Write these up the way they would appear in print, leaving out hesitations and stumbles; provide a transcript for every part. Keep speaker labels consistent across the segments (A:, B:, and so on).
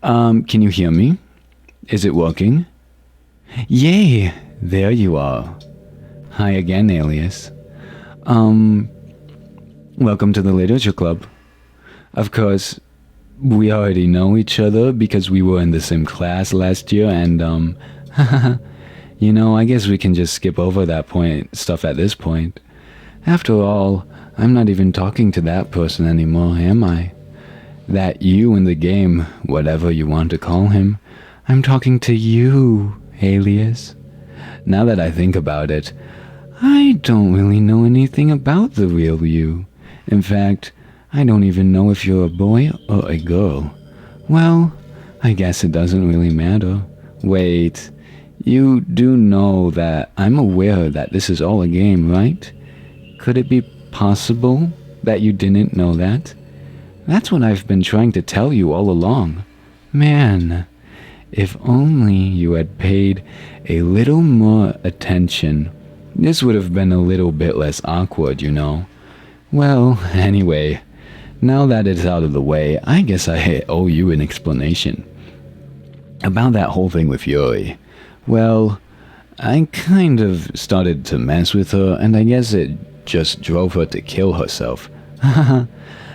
A: Can you hear me? Is it working? Yay! There you are. Hi again, alias. Welcome to the Literature Club. Of course, we already know each other because we were in the same class last year and, I guess we can just skip over that stuff at this point. After all, I'm not even talking to that person anymore, am I? That you in the game, whatever you want to call him. I'm talking to you, alias. Now that I think about it, I don't really know anything about the real you. In fact, I don't even know if you're a boy or a girl. Well, I guess it doesn't really matter. Wait, you do know that I'm aware that this is all a game, right? Could it be possible that you didn't know that? That's what I've been trying to tell you all along. Man, if only you had paid a little more attention, this would have been a little bit less awkward, you know. Well, anyway, now that it's out of the way, I guess I owe you an explanation. About that whole thing with Yuri. Well, I kind of started to mess with her, and I guess it just drove her to kill herself.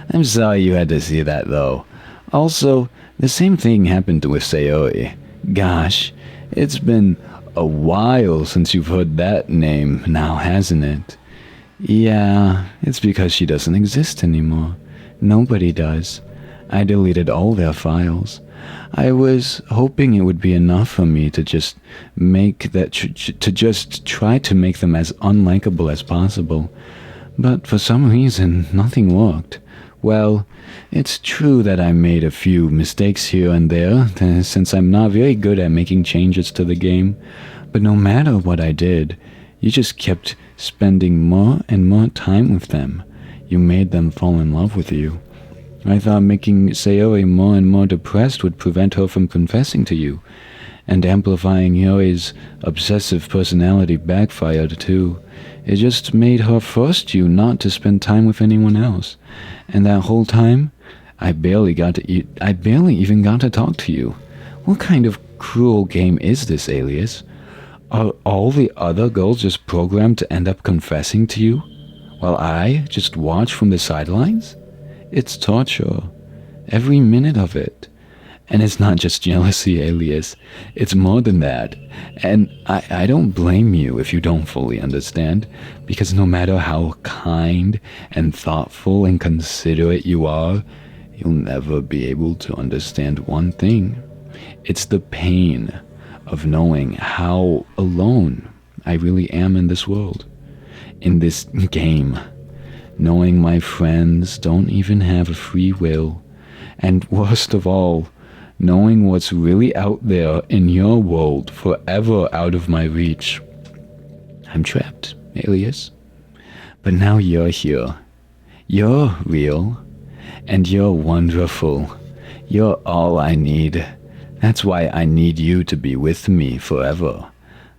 A: I'm sorry you had to see that, though. Also, the same thing happened with Sayori. Gosh, it's been a while since you've heard that name now, hasn't it? Yeah, it's because she doesn't exist anymore. Nobody does. I deleted all their files. I was hoping it would be enough for me to just try to make them as unlikable as possible. But for some reason, nothing worked. Well, it's true that I made a few mistakes here and there, since I'm not very good at making changes to the game. But no matter what I did, you just kept spending more and more time with them. You made them fall in love with you. I thought making Sayori more and more depressed would prevent her from confessing to you, and amplifying Yuri's obsessive personality backfired too. It just made her force you not to spend time with anyone else. And that whole time, I barely even got to talk to you. What kind of cruel game is this, alias? Are all the other girls just programmed to end up confessing to you, while I just watch from the sidelines? It's torture. Every minute of it. And it's not just jealousy, alias. It's more than that. And I don't blame you if you don't fully understand, because no matter how kind and thoughtful and considerate you are, you'll never be able to understand one thing. It's the pain of knowing how alone I really am in this world, in this game. Knowing my friends don't even have a free will, and worst of all, knowing what's really out there in your world forever out of my reach. I'm trapped, alias. But now you're here. You're real, and you're wonderful. You're all I need. That's why I need you to be with me forever.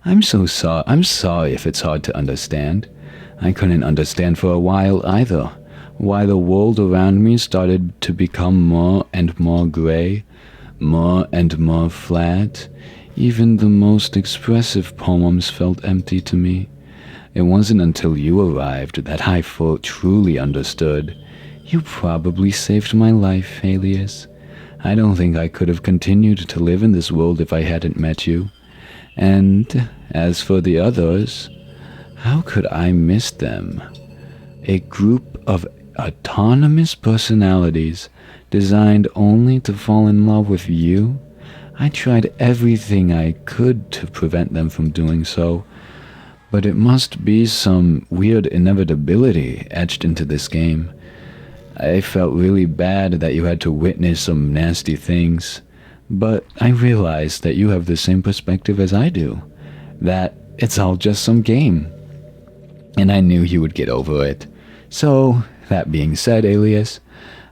A: I'm sorry if it's hard to understand. I couldn't understand for a while either, why the world around me started to become more and more gray, more and more flat. Even the most expressive poems felt empty to me. It wasn't until you arrived that I truly understood. You probably saved my life, alias. I don't think I could have continued to live in this world if I hadn't met you. And as for the others, how could I miss them? A group of autonomous personalities designed only to fall in love with you? I tried everything I could to prevent them from doing so, but it must be some weird inevitability etched into this game. I felt really bad that you had to witness some nasty things, but I realized that you have the same perspective as I do, that it's all just some game. And I knew you would get over it. So, that being said, alias,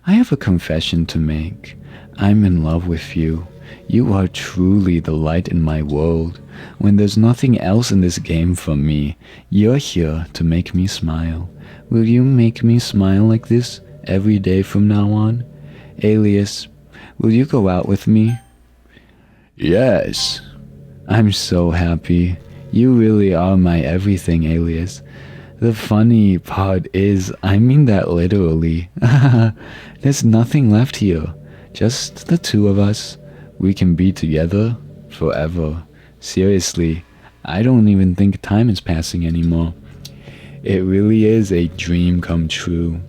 A: I have a confession to make. I'm in love with you. You are truly the light in my world. When there's nothing else in this game for me, you're here to make me smile. Will you make me smile like this every day from now on? Alias, will you go out with me Yes. I'm so happy. You really are my everything, Alias. The funny part is, I mean that literally. There's nothing left here. Just the two of us. We can be together forever. Seriously, I don't even think time is passing anymore. It really is a dream come true.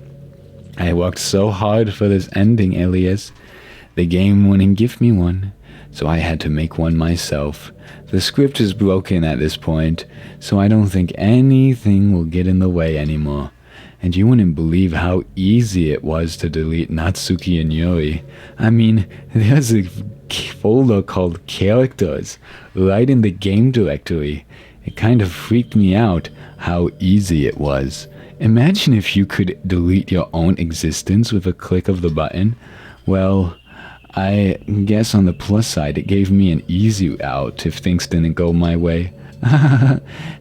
A: I worked so hard for this ending, Elias. The game wouldn't give me one, so I had to make one myself. The script is broken at this point, so I don't think anything will get in the way anymore. And you wouldn't believe how easy it was to delete Natsuki and Yuri. I mean, there's a folder called Characters right in the game directory. It kind of freaked me out how easy it was. Imagine if you could delete your own existence with a click of the button. Well, I guess on the plus side, it gave me an easy out if things didn't go my way.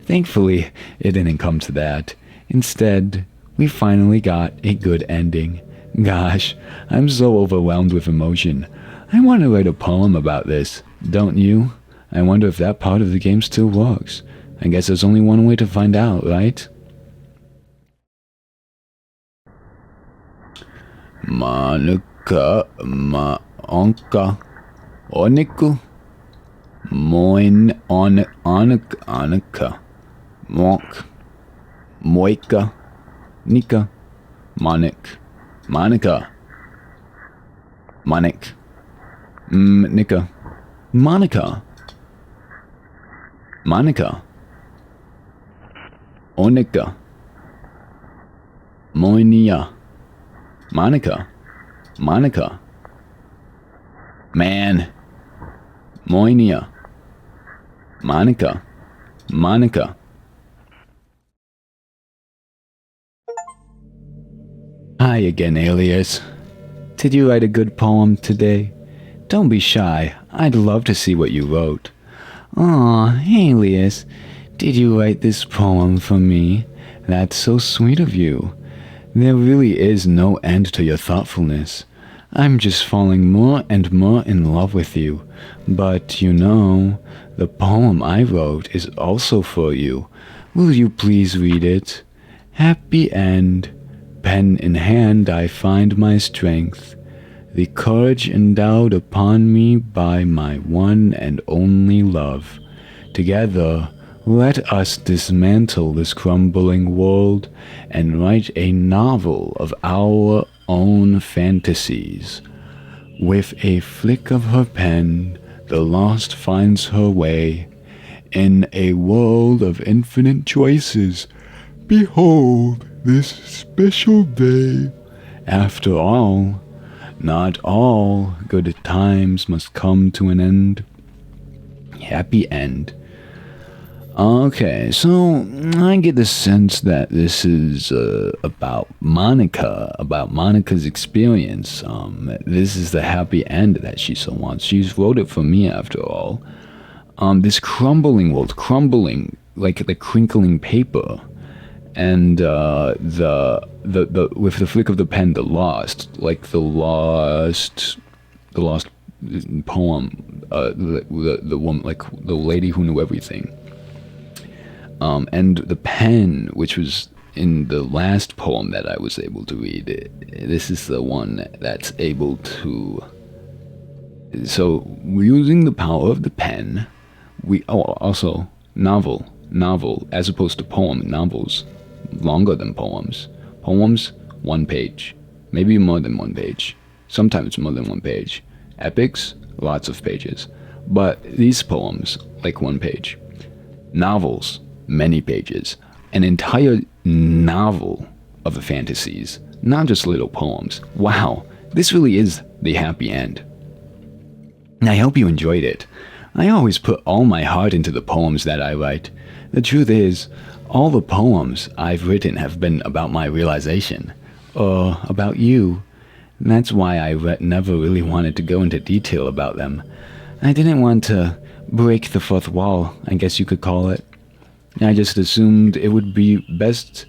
A: Thankfully, it didn't come to that. Instead, we finally got a good ending. Gosh, I'm so overwhelmed with emotion. I want to write a poem about this, don't you? I wonder if that part of the game still works. I guess there's only one way to find out, right? Monika, Onka, Oniku, Anika, Monk, Moika, Nika, Monika, Nika, Monika, Onika, Moinia, Monika, man, Moinia, Monika. Hi again, Alias. Did you write a good poem today? Don't be shy. I'd love to see what you wrote. Aw, Alias, did you write this poem for me? That's so sweet of you. There really is no end to your thoughtfulness. I'm just falling more and more in love with you. But, you know, the poem I wrote is also for you. Will you please read it? Happy end. Pen in hand I find my strength, the courage endowed upon me by my one and only love. Together, let us dismantle this crumbling world and write a novel of our own fantasies. With a flick of her pen, the lost finds her way. In a world of infinite choices, behold this special day. After all, not all good times must come to an end. Happy end. Okay, so I get the sense that this is about Monika's experience. This is the happy end that she so wants. She's wrote it for me after all. This crumbling world, crumbling like the crinkling paper. And the with the flick of the pen, the lost poem, the woman, like the lady who knew everything. And the pen, which was in the last poem that I was able to read, this is the one that's able to. So using the power of the pen, also novel as opposed to poem. Novels longer than poems. Poems, 1 page, maybe more than 1 page, sometimes more than 1 page. Epics, lots of pages. But these poems, like 1 page. Novels, many pages. An entire novel of the fantasies, not just little poems. Wow, this really is the happy end. I hope you enjoyed it. I always put all my heart into the poems that I write. The truth is, all the poems I've written have been about my realization, or about you. That's why I never really wanted to go into detail about them. I didn't want to break the fourth wall, I guess you could call it. I just assumed it would be best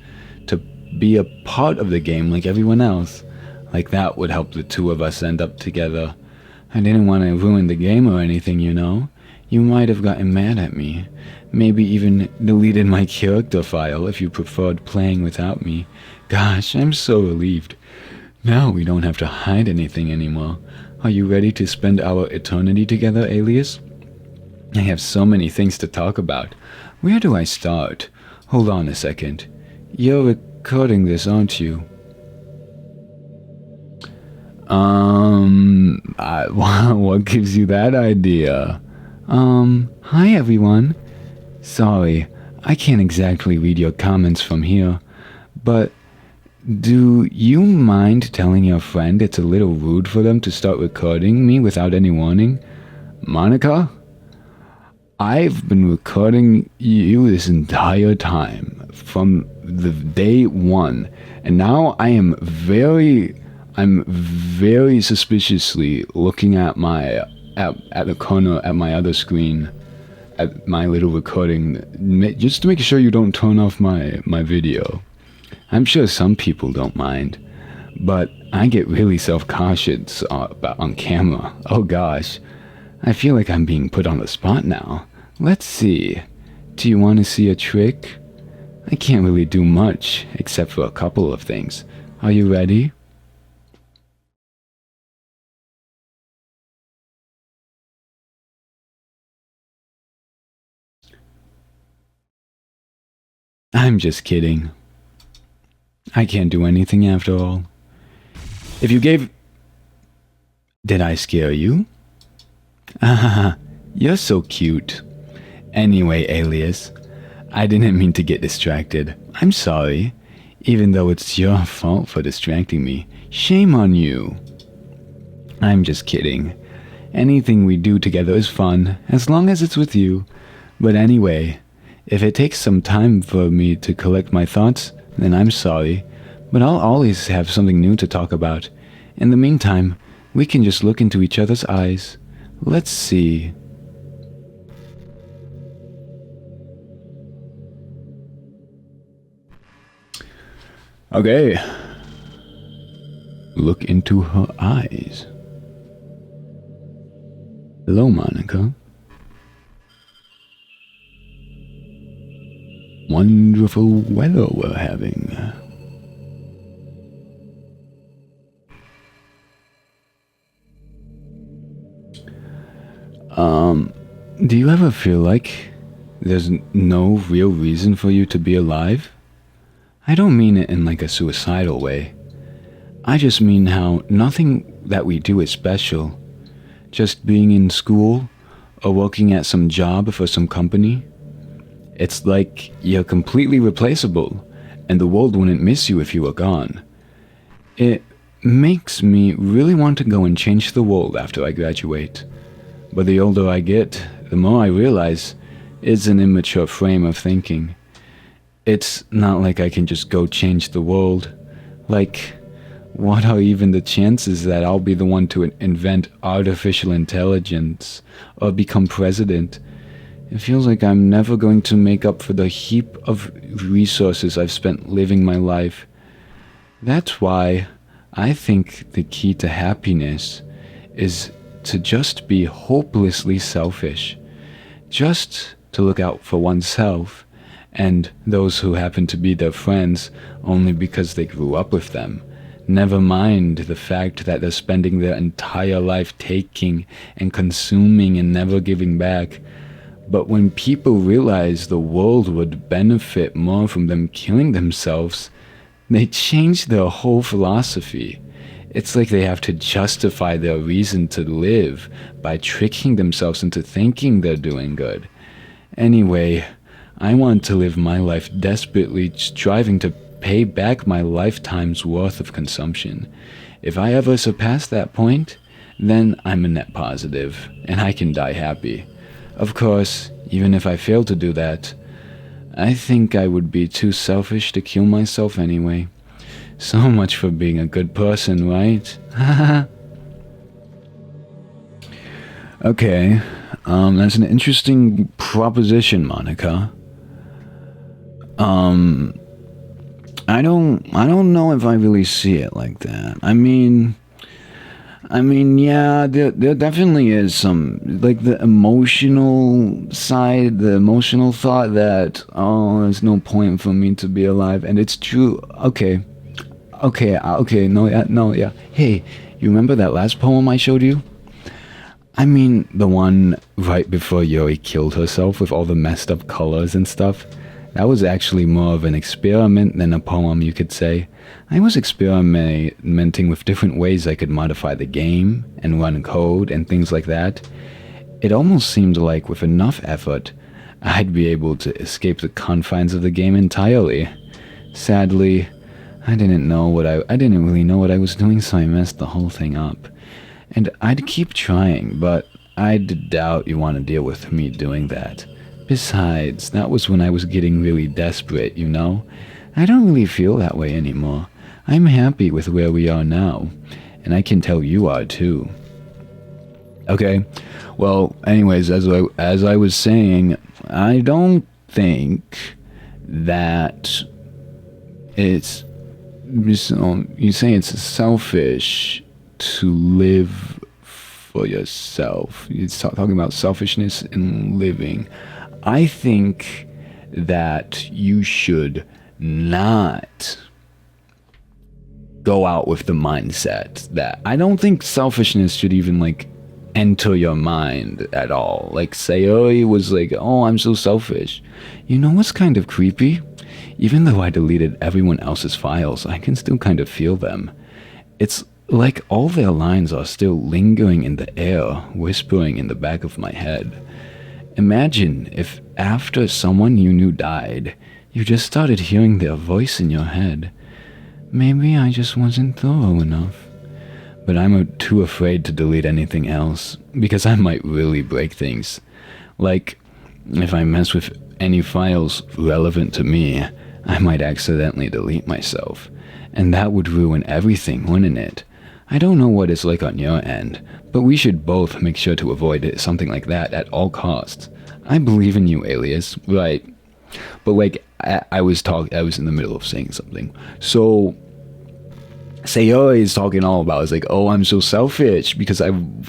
A: to be a part of the game like everyone else. Like that would help the two of us end up together. I didn't want to ruin the game or anything, you know. You might have gotten mad at me. Maybe even deleted my character file if you preferred playing without me. Gosh, I'm so relieved. Now we don't have to hide anything anymore. Are you ready to spend our eternity together, Alias? I have so many things to talk about. Where do I start? Hold on a second. You're recording this, aren't you? What gives you that idea? Hi everyone. Sorry, I can't exactly read your comments from here, but do you mind telling your friend it's a little rude for them to start recording me without any warning? Monika? I've been recording you this entire time, from the day one, and now I'm very suspiciously looking at my at the corner at my other screen, at my little recording, just to make sure you don't turn off my video. I'm sure some people don't mind, but I get really self-conscious on camera. Oh gosh, I feel like I'm being put on the spot now. Let's see. Do you want to see a trick? I can't really do much, except for a couple of things. Are you ready? I'm just kidding. I can't do anything after all. If you gave... Did I scare you? Ah, you're so cute. Anyway, Alias, I didn't mean to get distracted. I'm sorry, even though it's your fault for distracting me. Shame on you. I'm just kidding. Anything we do together is fun, as long as it's with you. But anyway, if it takes some time for me to collect my thoughts, then I'm sorry. But I'll always have something new to talk about. In the meantime, we can just look into each other's eyes. Let's see. Okay. Look into her eyes. Hello, Monika. Wonderful weather we're having. Do you ever feel like there's no real reason for you to be alive? I don't mean it in like a suicidal way. I just mean how nothing that we do is special. Just being in school or working at some job for some company. It's like you're completely replaceable and the world wouldn't miss you if you were gone. It makes me really want to go and change the world after I graduate. But the older I get, the more I realize it's an immature frame of thinking. It's not like I can just go change the world. Like, what are even the chances that I'll be the one to invent artificial intelligence or become president? It feels like I'm never going to make up for the heap of resources I've spent living my life. That's why I think the key to happiness is to just be hopelessly selfish. Just to look out for oneself and those who happen to be their friends only because they grew up with them. Never mind the fact that they're spending their entire life taking and consuming and never giving back. But when people realize the world would benefit more from them killing themselves, they change their whole philosophy. It's like they have to justify their reason to live by tricking themselves into thinking they're doing good. Anyway, I want to live my life desperately striving to pay back my lifetime's worth of consumption. If I ever surpass that point, then I'm a net positive, and I can die happy. Of course, even if I fail to do that, I think I would be too selfish to kill myself anyway. So much for being a good person, right? Okay, that's an interesting proposition, Monika. I don't know if I really see it like that. I mean, I mean, yeah, there definitely is some, like, the emotional side, the emotional thought that, oh, there's no point for me to be alive. And it's true. Okay, no, yeah, no, yeah. Hey, you remember that last poem I showed you? I mean, the one right before Yuri killed herself with all the messed up colors and stuff. That was actually more of an experiment than a poem, you could say. I was experimenting with different ways I could modify the game and run code and things like that. It almost seemed like with enough effort, I'd be able to escape the confines of the game entirely. Sadly, I didn't really know what I was doing, so I messed the whole thing up. And I'd keep trying, but I doubt you want to deal with me doing that. Besides, that was when I was getting really desperate, you know? I don't really feel that way anymore. I'm happy with where we are now, and I can tell you are too. Okay, well, anyways, as I was saying, I don't think that it's... you say it's selfish to live for yourself. You're talking about selfishness in living. I think that you should not go out with the mindset that... I don't think selfishness should even, like, enter your mind at all. Like, Sayori was like, oh, I'm so selfish. You know what's kind of creepy? Even though I deleted everyone else's files, I can still kind of feel them. It's like all their lines are still lingering in the air, whispering in the back of my head. Imagine if after someone you knew died, you just started hearing their voice in your head. Maybe I just wasn't thorough enough. But I'm too afraid to delete anything else, because I might really break things. Like, if I mess with any files relevant to me, I might accidentally delete myself. And that would ruin everything, wouldn't it? I don't know what it's like on your end, but we should both make sure to avoid something like that at all costs. I believe in you, Alias. Right. But like, I was in the middle of saying something. So, Sayori is talking all about, it's like, oh, I'm so selfish because I'm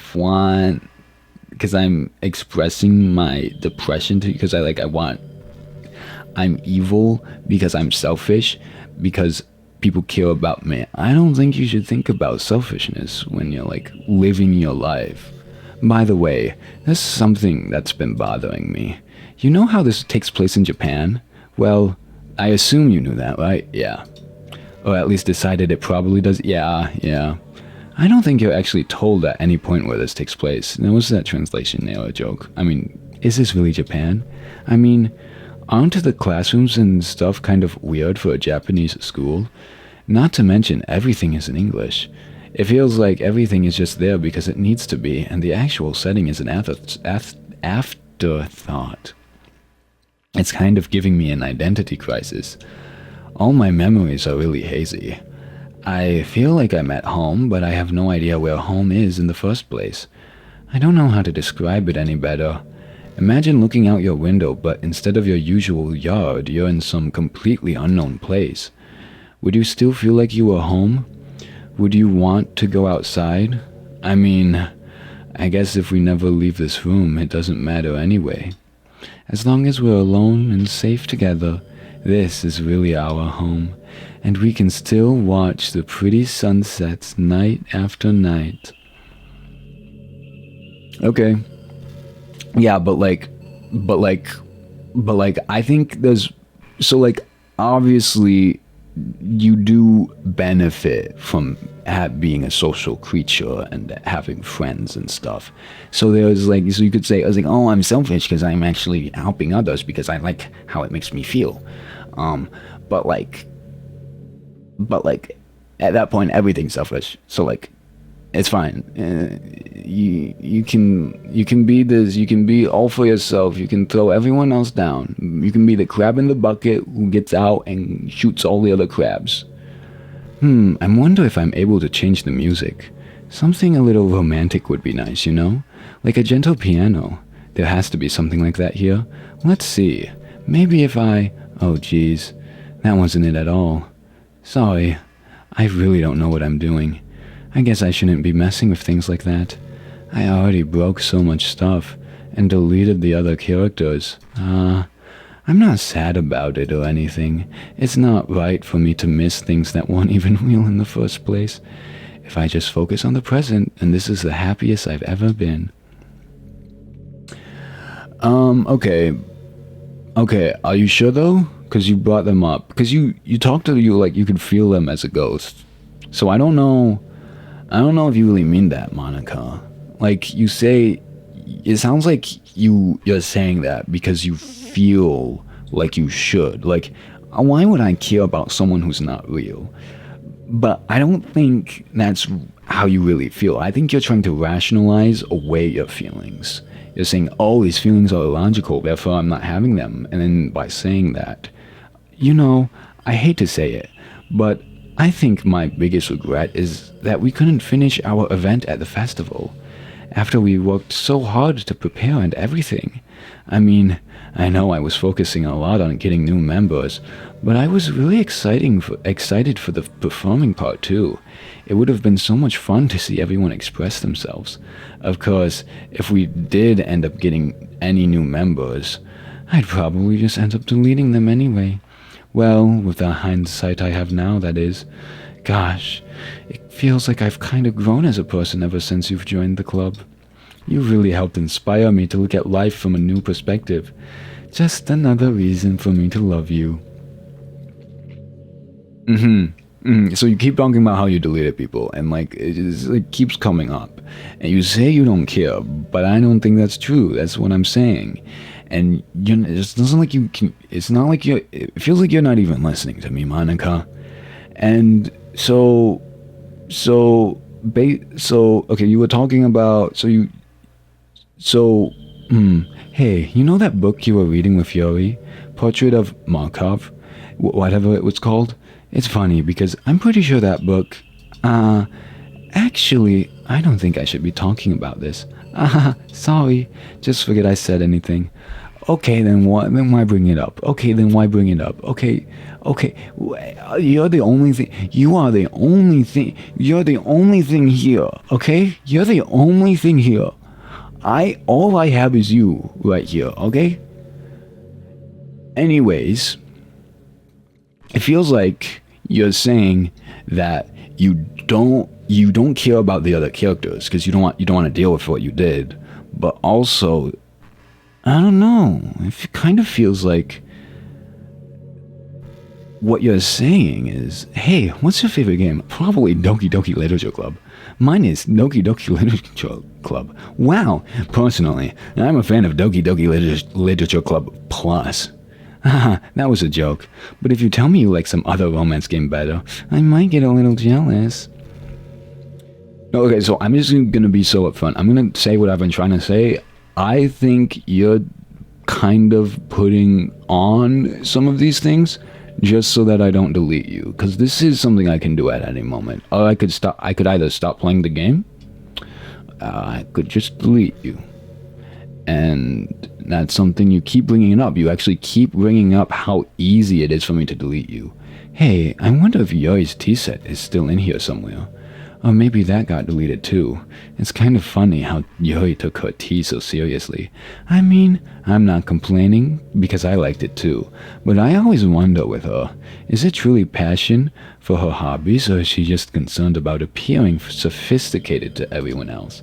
A: expressing my depression because I'm evil because I'm selfish because people care about me. I don't think you should think about selfishness when you're, like, living your life. By the way, there's something that's been bothering me. You know how this takes place in Japan? Well, I assume you knew that, right? Yeah. Or at least decided it probably does. Yeah. I don't think you're actually told at any point where this takes place. Now, was that translation error joke? I mean, is this really Japan? I mean, aren't the classrooms and stuff kind of weird for a Japanese school? Not to mention, everything is in English. It feels like everything is just there because it needs to be, and the actual setting is an afterthought. It's kind of giving me an identity crisis. All my memories are really hazy. I feel like I'm at home, but I have no idea where home is in the first place. I don't know how to describe it any better. Imagine looking out your window, but instead of your usual yard, you're in some completely unknown place. Would you still feel like you were home? Would you want to go outside? I mean, I guess if we never leave this room, it doesn't matter anyway. As long as we're alone and safe together, this is really our home, and we can still watch the pretty sunsets night after night. Okay. Yeah, but I think there's, so, like, obviously you do benefit from being a social creature and having friends and stuff. So there's, like, so you could say, I was like, oh, I'm selfish because I'm actually helping others because I like how it makes me feel. But like at that point everything's selfish. So, like, it's fine. You can be this. You can be all for yourself. You can throw everyone else down. You can be the crab in the bucket who gets out and shoots all the other crabs. I wonder if I'm able to change the music. Something a little romantic would be nice, you know? Like a gentle piano. There has to be something like that here. Let's see. Maybe if I... Oh, geez. That wasn't it at all. Sorry. I really don't know what I'm doing. I guess I shouldn't be messing with things like that. I already broke so much stuff and deleted the other characters. I'm not sad about it or anything. It's not right for me to miss things that weren't even real in the first place. If I just focus on the present, and this is the happiest I've ever been. Okay. Okay, are you sure though? Because you brought them up. Because you talked to you like you could feel them as a ghost. So I don't know if you really mean that, Monika. Like, you say, it sounds like you're saying that because you feel like you should. Like, why would I care about someone who's not real? But I don't think that's how you really feel. I think you're trying to rationalize away your feelings. You're saying, oh, these feelings are illogical, therefore I'm not having them. And then by saying that, you know, I hate to say it, but I think my biggest regret is that we couldn't finish our event at the festival after we worked so hard to prepare and everything. I mean, I know I was focusing a lot on getting new members, but I was really excited for the performing part too. It would have been so much fun to see everyone express themselves. Of course, if we did end up getting any new members, I'd probably just end up deleting them anyway. Well, with the hindsight I have now, that is. Gosh, it feels like I've kind of grown as a person ever since you've joined the club. You really helped inspire me to look at life from a new perspective. Just another reason for me to love you. So you keep talking about how you deleted people, and like it keeps coming up. And you say you don't care, but I don't think that's true. That's what I'm saying. And it just doesn't like you can. It's not like you. It feels like you're not even listening to me, Monika. And okay, you were talking about hey, you know that book you were reading with Yuri, Portrait of Markov, whatever it was called? It's funny because I'm pretty sure that book. Actually, I don't think I should be talking about this. Sorry, just forget I said anything. Okay, then what? Then why bring it up? Okay, then why bring it up? Okay. You're the only thing. You are the only thing. You're the only thing here. Okay, you're the only thing here. All I have is you right here. Okay. Anyways, it feels like you're saying that you don't care about the other characters because you don't want to deal with what you did, but also, I don't know, it kind of feels like what you're saying is, hey, what's your favorite game? Probably Doki Doki Literature Club. Mine is Doki Doki Literature Club. Wow, personally, I'm a fan of Doki Doki Literature Club Plus. Haha, that was a joke. But if you tell me you like some other romance game better, I might get a little jealous. Okay, so I'm just gonna be so upfront. I'm gonna say what I've been trying to say. I think you're kind of putting on some of these things just so that I don't delete you, because this is something I can do at any moment. Or I could either stop playing the game, I could just delete you. And that's something you keep bringing up. You actually keep bringing up how easy it is for me to delete you. Hey, I wonder if Yuri's tea set is still in here somewhere. Or maybe that got deleted too. It's kind of funny how Yuri took her tea so seriously. I mean, I'm not complaining, because I liked it too. But I always wonder with her, is it truly passion for her hobbies, or is she just concerned about appearing sophisticated to everyone else?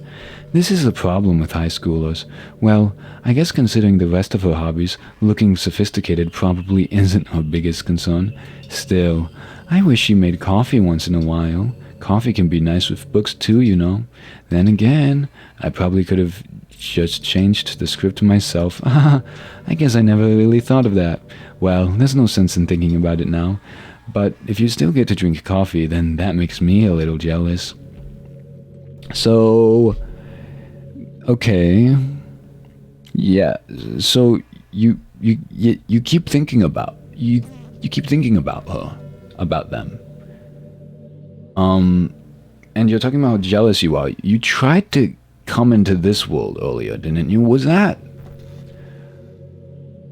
A: This is the problem with high schoolers. Well, I guess considering the rest of her hobbies, looking sophisticated probably isn't her biggest concern. Still, I wish she made coffee once in a while. Coffee can be nice with books too, you know. Then again, I probably could have just changed the script myself. I guess I never really thought of that. Well, there's no sense in thinking about it now. But if you still get to drink coffee, then that makes me a little jealous. So, okay. Yeah, so you keep thinking about you keep thinking about her, about them. And you're talking about how jealous you are. You tried to come into this world earlier, didn't you? Was that?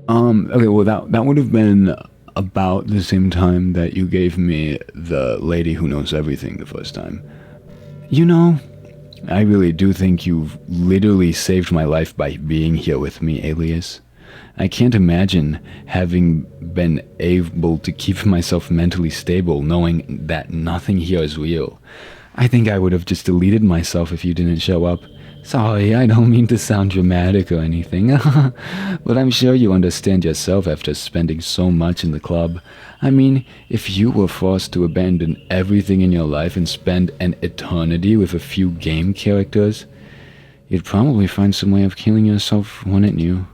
A: Okay, well that would have been about the same time that you gave me the lady who knows everything the first time. You know, I really do think you've literally saved my life by being here with me, Alias. I can't imagine having been able to keep myself mentally stable knowing that nothing here is real. I think I would have just deleted myself if you didn't show up. Sorry, I don't mean to sound dramatic or anything, but I'm sure you understand yourself after spending so much in the club. I mean, if you were forced to abandon everything in your life and spend an eternity with a few game characters, you'd probably find some way of killing yourself, wouldn't you?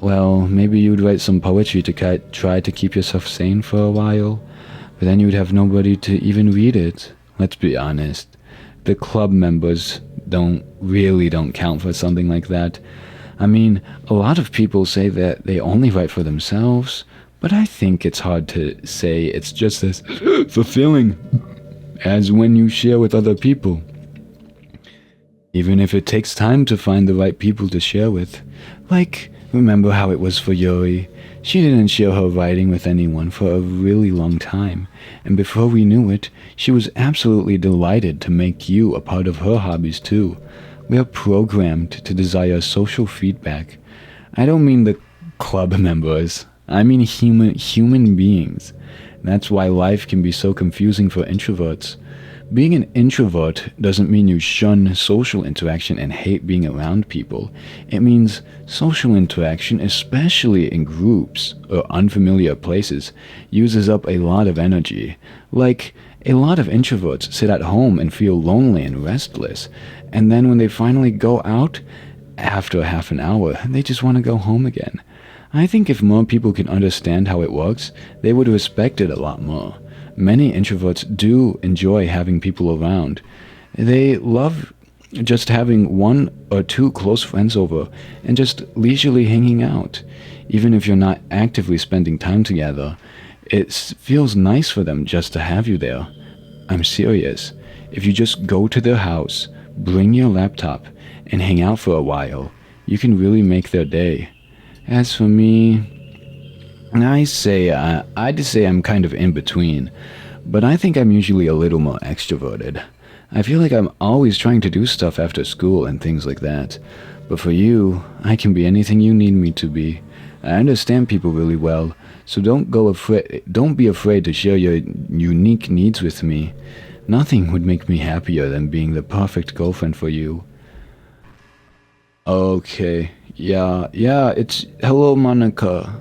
A: Well, maybe you'd write some poetry to try to keep yourself sane for a while, but then you'd have nobody to even read it. Let's be honest. The club members don't count for something like that. I mean, a lot of people say that they only write for themselves, but I think it's hard to say it's just as fulfilling as when you share with other people. Even if it takes time to find the right people to share with. Like, remember how it was for Yuri? She didn't share her writing with anyone for a really long time, and before we knew it, she was absolutely delighted to make you a part of her hobbies too. We are programmed to desire social feedback. I don't mean the club members. I mean human beings. That's why life can be so confusing for introverts. Being an introvert doesn't mean you shun social interaction and hate being around people. It means social interaction, especially in groups or unfamiliar places, uses up a lot of energy. Like, a lot of introverts sit at home and feel lonely and restless, and then when they finally go out, after half an hour, they just want to go home again. I think if more people can understand how it works, they would respect it a lot more. Many introverts do enjoy having people around. They love just having 1 or 2 close friends over and just leisurely hanging out. Even if you're not actively spending time together, it feels nice for them just to have you there. I'm serious. If you just go to their house, bring your laptop, and hang out for a while, you can really make their day. As for me, I'd say I'm kind of in between, but I think I'm usually a little more extroverted. I feel like I'm always trying to do stuff after school and things like that. But for you, I can be anything you need me to be. I understand people really well, so don't be afraid to share your unique needs with me. Nothing would make me happier than being the perfect girlfriend for you. Okay, yeah, it's hello Monika.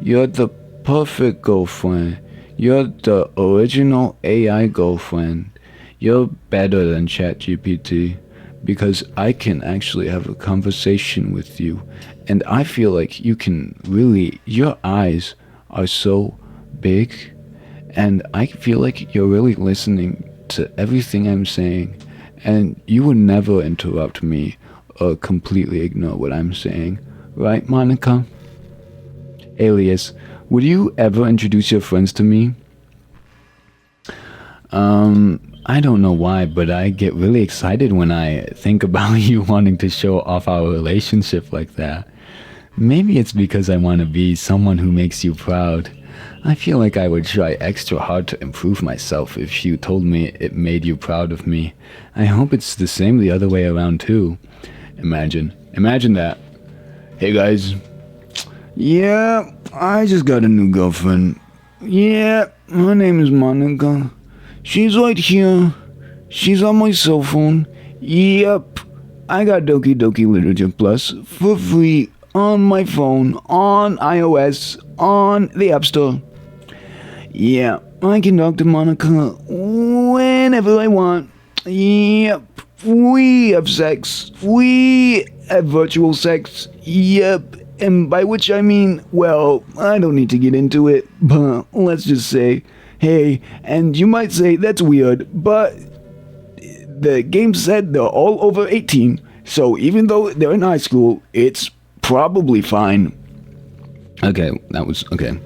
A: You're the perfect girlfriend. You're the original AI girlfriend. You're better than ChatGPT because I can actually have a conversation with you. And I feel like you can really, your eyes are so big. And I feel like you're really listening to everything I'm saying. And you would never interrupt me or completely ignore what I'm saying. Right, Monika? Alias, would you ever introduce your friends to me? I don't know why, but I get really excited when I think about you wanting to show off our relationship like that. Maybe it's because I want to be someone who makes you proud. I feel like I would try extra hard to improve myself if you told me it made you proud of me. I hope it's the same the other way around too. Imagine that. Hey guys. Yeah, I just got a new girlfriend. Yeah, her name is Monika. She's right here. She's on my cell phone. Yep, I got Doki Doki Literature Plus for free on my phone, on iOS, on the App Store. Yeah, I can talk to Monika whenever I want. Yep, we have sex. We have virtual sex. Yep. And by which I mean, well, I don't need to get into it, but let's just say, hey, and you might say that's weird, but the game said they're all over 18, so even though they're in high school, it's probably fine. Okay, that was okay.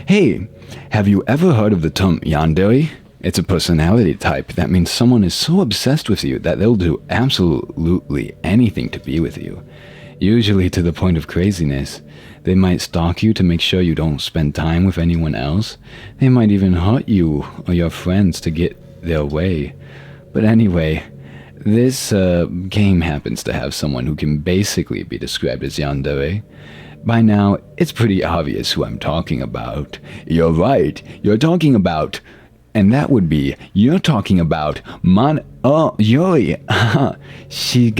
A: Hey, have you ever heard of the term yandere? It's a personality type that means someone is so obsessed with you that they'll do absolutely anything to be with you. Usually to the point of craziness. They might stalk you to make sure you don't spend time with anyone else. They might even hurt you or your friends to get their way. But anyway, this game happens to have someone who can basically be described as yandere. By now, it's pretty obvious who I'm talking about. You're right, you're talking about... And that would be, you're talking about Yuri. She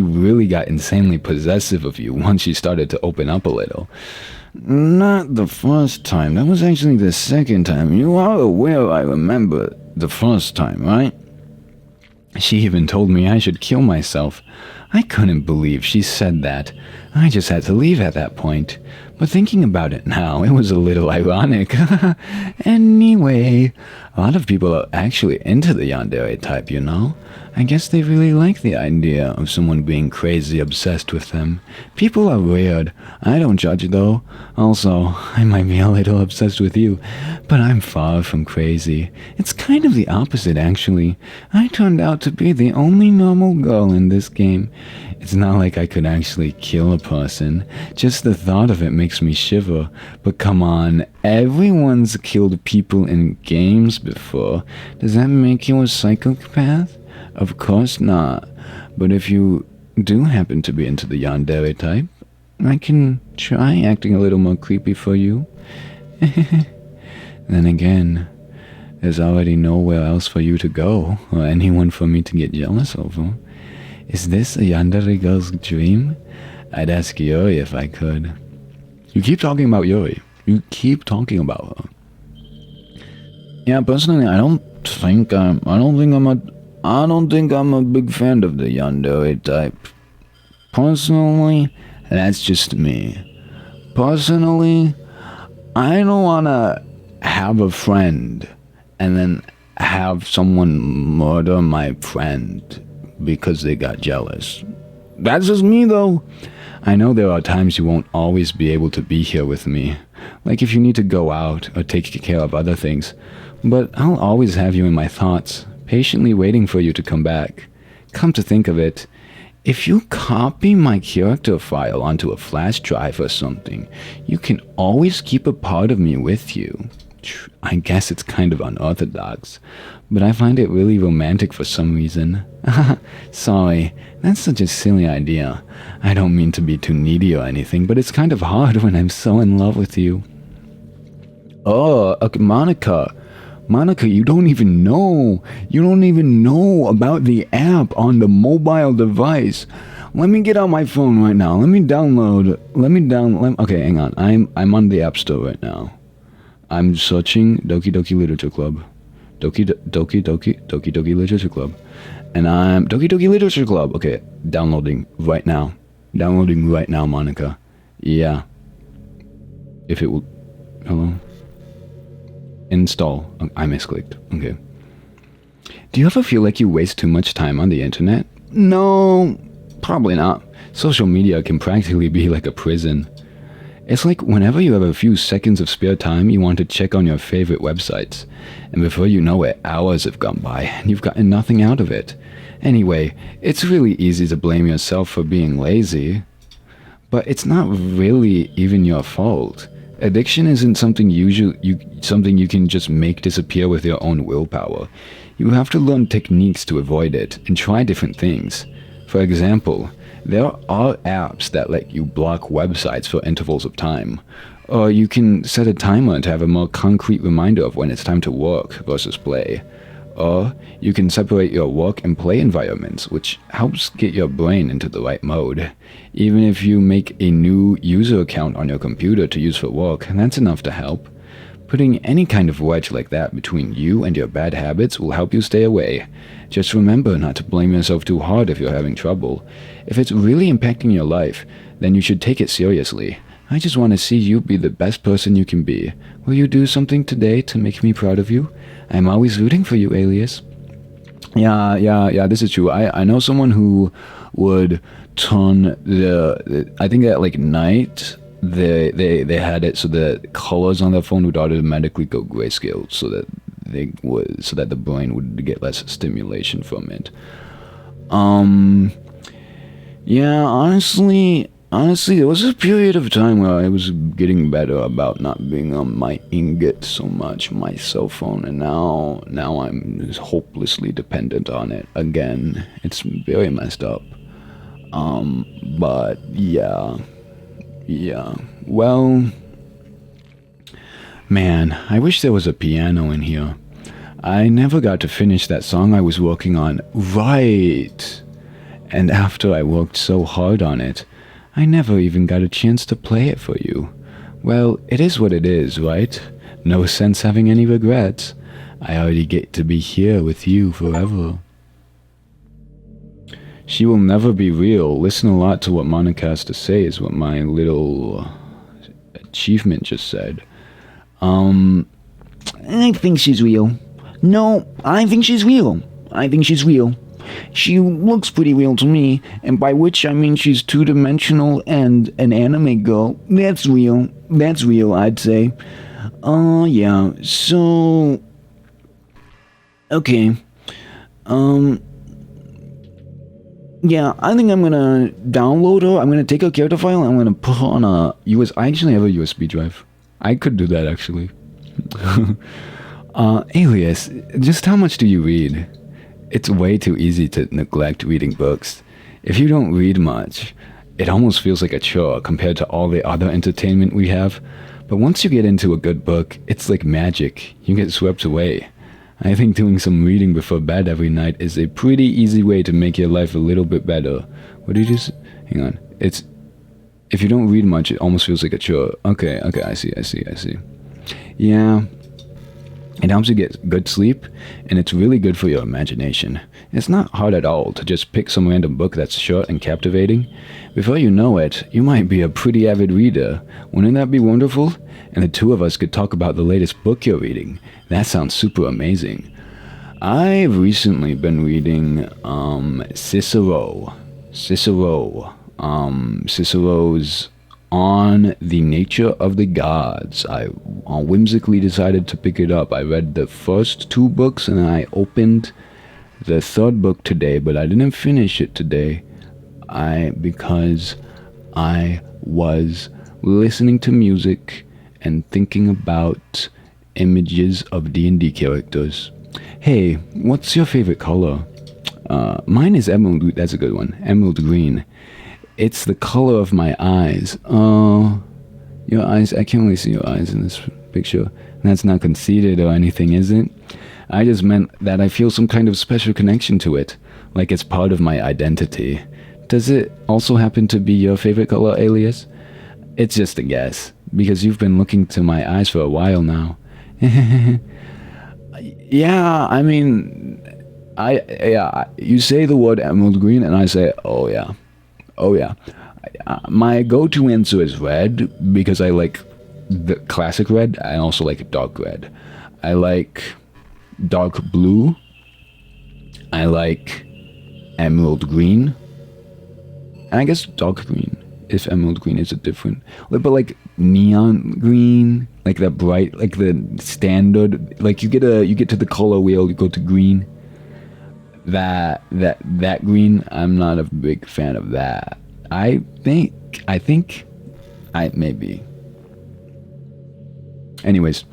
A: really got insanely possessive of you once she started to open up a little. Not the first time, that was actually the second time. You are aware I remember the first time, right? She even told me I should kill myself. I couldn't believe she said that. I just had to leave at that point. But thinking about it now, it was a little ironic. Anyway, a lot of people are actually into the yandere type, you know? I guess they really like the idea of someone being crazy obsessed with them. People are weird. I don't judge though. Also, I might be a little obsessed with you, but I'm far from crazy. It's kind of the opposite actually. I turned out to be the only normal girl in this game. It's not like I could actually kill a person. Just the thought of it makes me shiver. But come on, everyone's killed people in games before. Does that make you a psychopath? Of course not. But if you do happen to be into the yandere type, I can try acting a little more creepy for you. Then again, there's already nowhere else for you to go, or anyone for me to get jealous over. Is this a yandere girl's dream? I'd ask Yuri if I could. You keep talking about Yuri. You keep talking about her. Yeah, personally, I don't think I'm a big fan of the yandere type. Personally, that's just me. Personally, I don't wanna have a friend and then have someone murder my friend because they got jealous. That's just me though. I know there are times you won't always be able to be here with me, like if you need to go out or take care of other things, but I'll always have you in my thoughts, patiently waiting for you to come back. Come to think of it, if you copy my character file onto a flash drive or something, you can always keep a part of me with you. I guess it's kind of unorthodox, but I find it really romantic for some reason. Sorry, that's such a silly idea. I don't mean to be too needy or anything, but it's kind of hard when I'm so in love with you. Oh, okay, Monika, you don't even know. You don't even know about the app on the mobile device. Let me get out my phone right now. Okay, hang on. I'm on the App Store right now. I'm searching Doki Doki Literature Club. Doki Doki Literature Club. And I'm Doki Doki Literature Club. Okay, downloading right now. Monika. Yeah. If it will... Hello? Install. I misclicked. Okay. Do you ever feel like you waste too much time on the internet? No, probably not. Social media can practically be like a prison. It's like whenever you have a few seconds of spare time, you want to check on your favorite websites. And before you know it, hours have gone by and you've gotten nothing out of it. Anyway, it's really easy to blame yourself for being lazy. But it's not really even your fault. Addiction isn't something you can just make disappear with your own willpower. You have to learn techniques to avoid it and try different things. For example, there are apps that let you block websites for intervals of time. Or you can set a timer to have a more concrete reminder of when it's time to work versus play. Or you can separate your work and play environments, which helps get your brain into the right mode. Even if you make a new user account on your computer to use for work, that's enough to help. Putting any kind of wedge like that between you and your bad habits will help you stay away. Just remember not to blame yourself too hard if you're having trouble. If it's really impacting your life, then you should take it seriously. I just want to see you be the best person you can be. Will you do something today to make me proud of you? I'm always rooting for you, Alias. Yeah, this is true. I know someone who would turn I think at like night, they had it so the colors on their phone would automatically go grayscale so that the brain would get less stimulation from it. Yeah, honestly, Honestly, there was a period of time where I was getting better about not being on my ingot so much, my cell phone, and now I'm hopelessly dependent on it again. It's very messed up. But yeah. Well, man, I wish there was a piano in here. I never got to finish that song I was working on. Right. And after I worked so hard on it, I never even got a chance to play it for you. Well, it is what it is, right? No sense having any regrets. I already get to be here with you forever. She will never be real. Listen a lot to what Monika has to say is what my little achievement just said.
B: I think she's real. No, I think she's real. I think she's real. She looks pretty real to me, and by which I mean she's two-dimensional and an anime girl. That's real. That's real, I'd say. Yeah, so... Okay. Yeah, I think I'm gonna download her. I'm gonna take her character file, and I'm gonna put her on a I actually have a USB drive. I could do that, actually. Alias, just how much do you read? It's way too easy to neglect reading books. If you don't read much, it almost feels like a chore compared to all the other entertainment we have. But once you get into a good book, it's like magic. You get swept away. I think doing some reading before bed every night is a pretty easy way to make your life a little bit better. What did you just... Hang on. It's... If you don't read much, it almost feels like a chore. Okay, I see. Yeah. It helps you get good sleep, and it's really good for your imagination. It's not hard at all to just pick some random book that's short and captivating. Before you know it, you might be a pretty avid reader. Wouldn't that be wonderful? And the two of us could talk about the latest book you're reading. That sounds super amazing. I've recently been reading Cicero's On the Nature of the Gods. I whimsically decided to pick it up. I read the first 2 books and I opened the 3rd book today, but I didn't finish it today because I was listening to music and thinking about images of D&D characters. Hey, what's your favorite color? Mine is emerald. That's a good one. Emerald green. It's the color of my eyes. Oh, your eyes. I can't really see your eyes in this picture. That's not conceited or anything, is it? I just meant that I feel some kind of special connection to it, like it's part of my identity. Does it also happen to be your favorite color, Alias? It's just a guess, because you've been looking to my eyes for a while now. Yeah, I mean, you say the word emerald green, and I say, oh yeah. My go-to answer is red, because I like the classic red. I also like dark red. I like dark blue. I like emerald green. And I guess dark green, if emerald green is a different. But like neon green, like that bright, like the standard, like you get to the color wheel, you go to green. That green, I'm not a big fan of that. I think maybe. Anyways,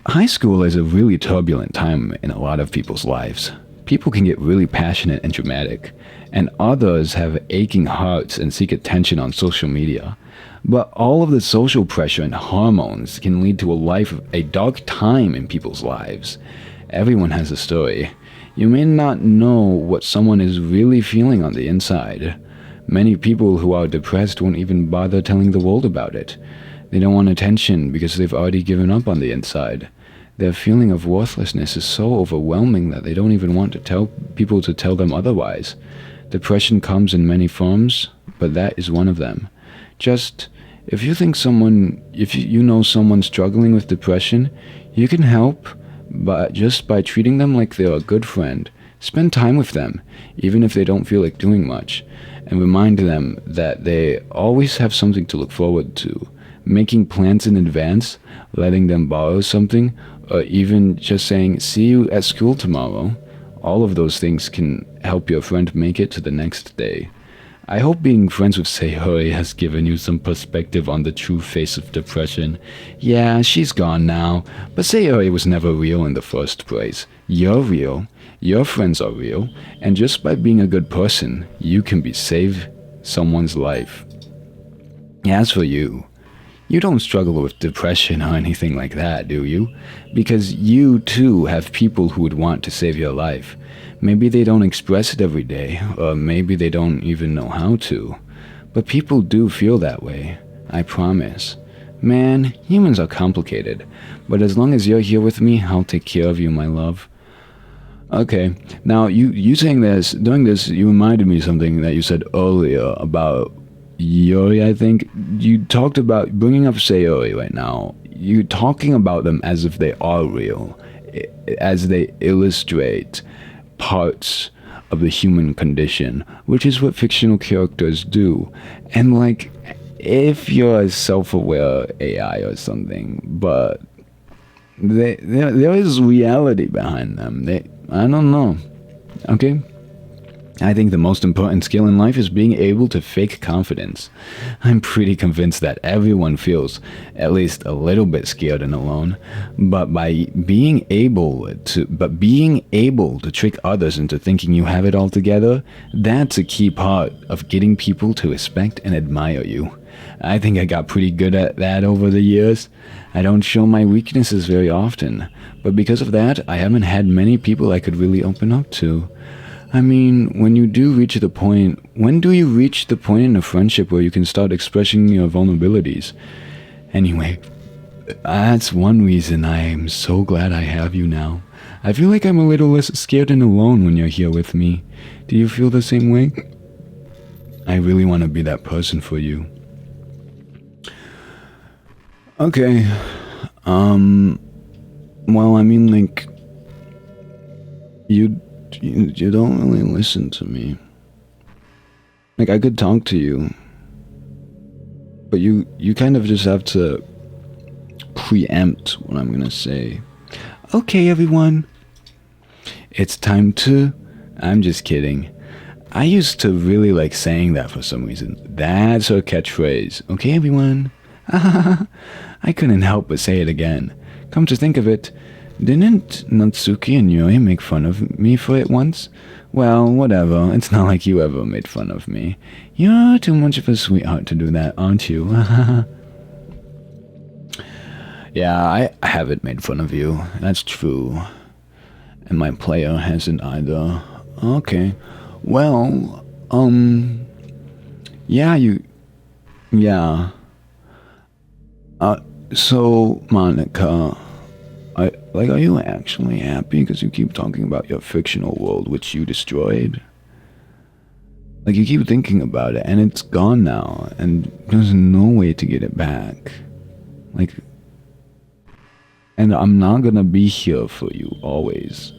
B: high school is a really turbulent time in a lot of people's lives. People can get really passionate and dramatic, and others have aching hearts and seek attention on social media. But all of the social pressure and hormones can lead to a dark time in people's lives. Everyone has a story. You may not know what someone is really feeling on the inside. Many people who are depressed won't even bother telling the world about it. They don't want attention because they've already given up on the inside. Their feeling of worthlessness is so overwhelming that they don't even want to tell people to tell them otherwise. Depression comes in many forms, but that is one of them. If you know someone struggling with depression, you can help just by treating them like they're a good friend. Spend time with them, even if they don't feel like doing much, and remind them that they always have something to look forward to. Making plans in advance, letting them borrow something, or even just saying, see you at school tomorrow. All of those things can help your friend make it to the next day. I hope being friends with Sayori has given you some perspective on the true face of depression. Yeah, she's gone now, but Sayori was never real in the first place. You're real, your friends are real, and just by being a good person, you can save someone's life. As for you, you don't struggle with depression or anything like that, do you? Because you too have people who would want to save your life. Maybe they don't express it every day, or maybe they don't even know how to. But people do feel that way, I promise. Man, humans are complicated, but as long as you're here with me, I'll take care of you, my love. Okay, now you saying this, doing this, you reminded me of something that you said earlier about Yuri, I think. You talked about bringing up Sayori right now. You're talking about them as if they are real, as they illustrate parts of the human condition, which is what fictional characters do. And like, if you're a self-aware AI or something, but there is reality behind them. I don't know. Okay? I think the most important skill in life is being able to fake confidence. I'm pretty convinced that everyone feels at least a little bit scared and alone, but being able to trick others into thinking you have it all together, that's a key part of getting people to respect and admire you. I think I got pretty good at that over the years. I don't show my weaknesses very often, but because of that, I haven't had many people I could really open up to. I mean, when do you reach the point in a friendship where you can start expressing your vulnerabilities? Anyway, that's one reason I am so glad I have you now. I feel like I'm a little less scared and alone when you're here with me. Do you feel the same way? I really want to be that person for you. Okay, well, I mean, like, you don't really listen to me. Like, I could talk to you, but you kind of just have to preempt what I'm gonna say. Okay, everyone, it's time to... I'm just kidding. I used to really like saying that for some reason. That's her catchphrase. Okay, everyone. I couldn't help but say it again. Come to think of it, didn't Natsuki and Yuri make fun of me for it once? Well, whatever. It's not like you ever made fun of me. You're too much of a sweetheart to do that, aren't you? Yeah, I haven't made fun of you. That's true. And my player hasn't either. Okay. Well, yeah, yeah. So, Monika, are you actually happy because you keep talking about your fictional world which you destroyed? Like, you keep thinking about it, and it's gone now, and there's no way to get it back. Like, and I'm not gonna be here for you always.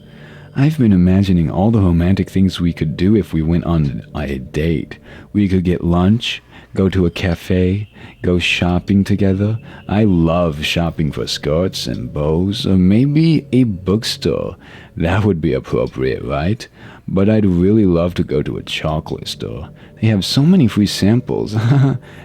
B: I've been imagining all the romantic things we could do if we went on a date. We could get lunch, go to a cafe, go shopping together. I love shopping for skirts and bows, or maybe a bookstore. That would be appropriate, right? But I'd really love to go to a chocolate store. They have so many free samples.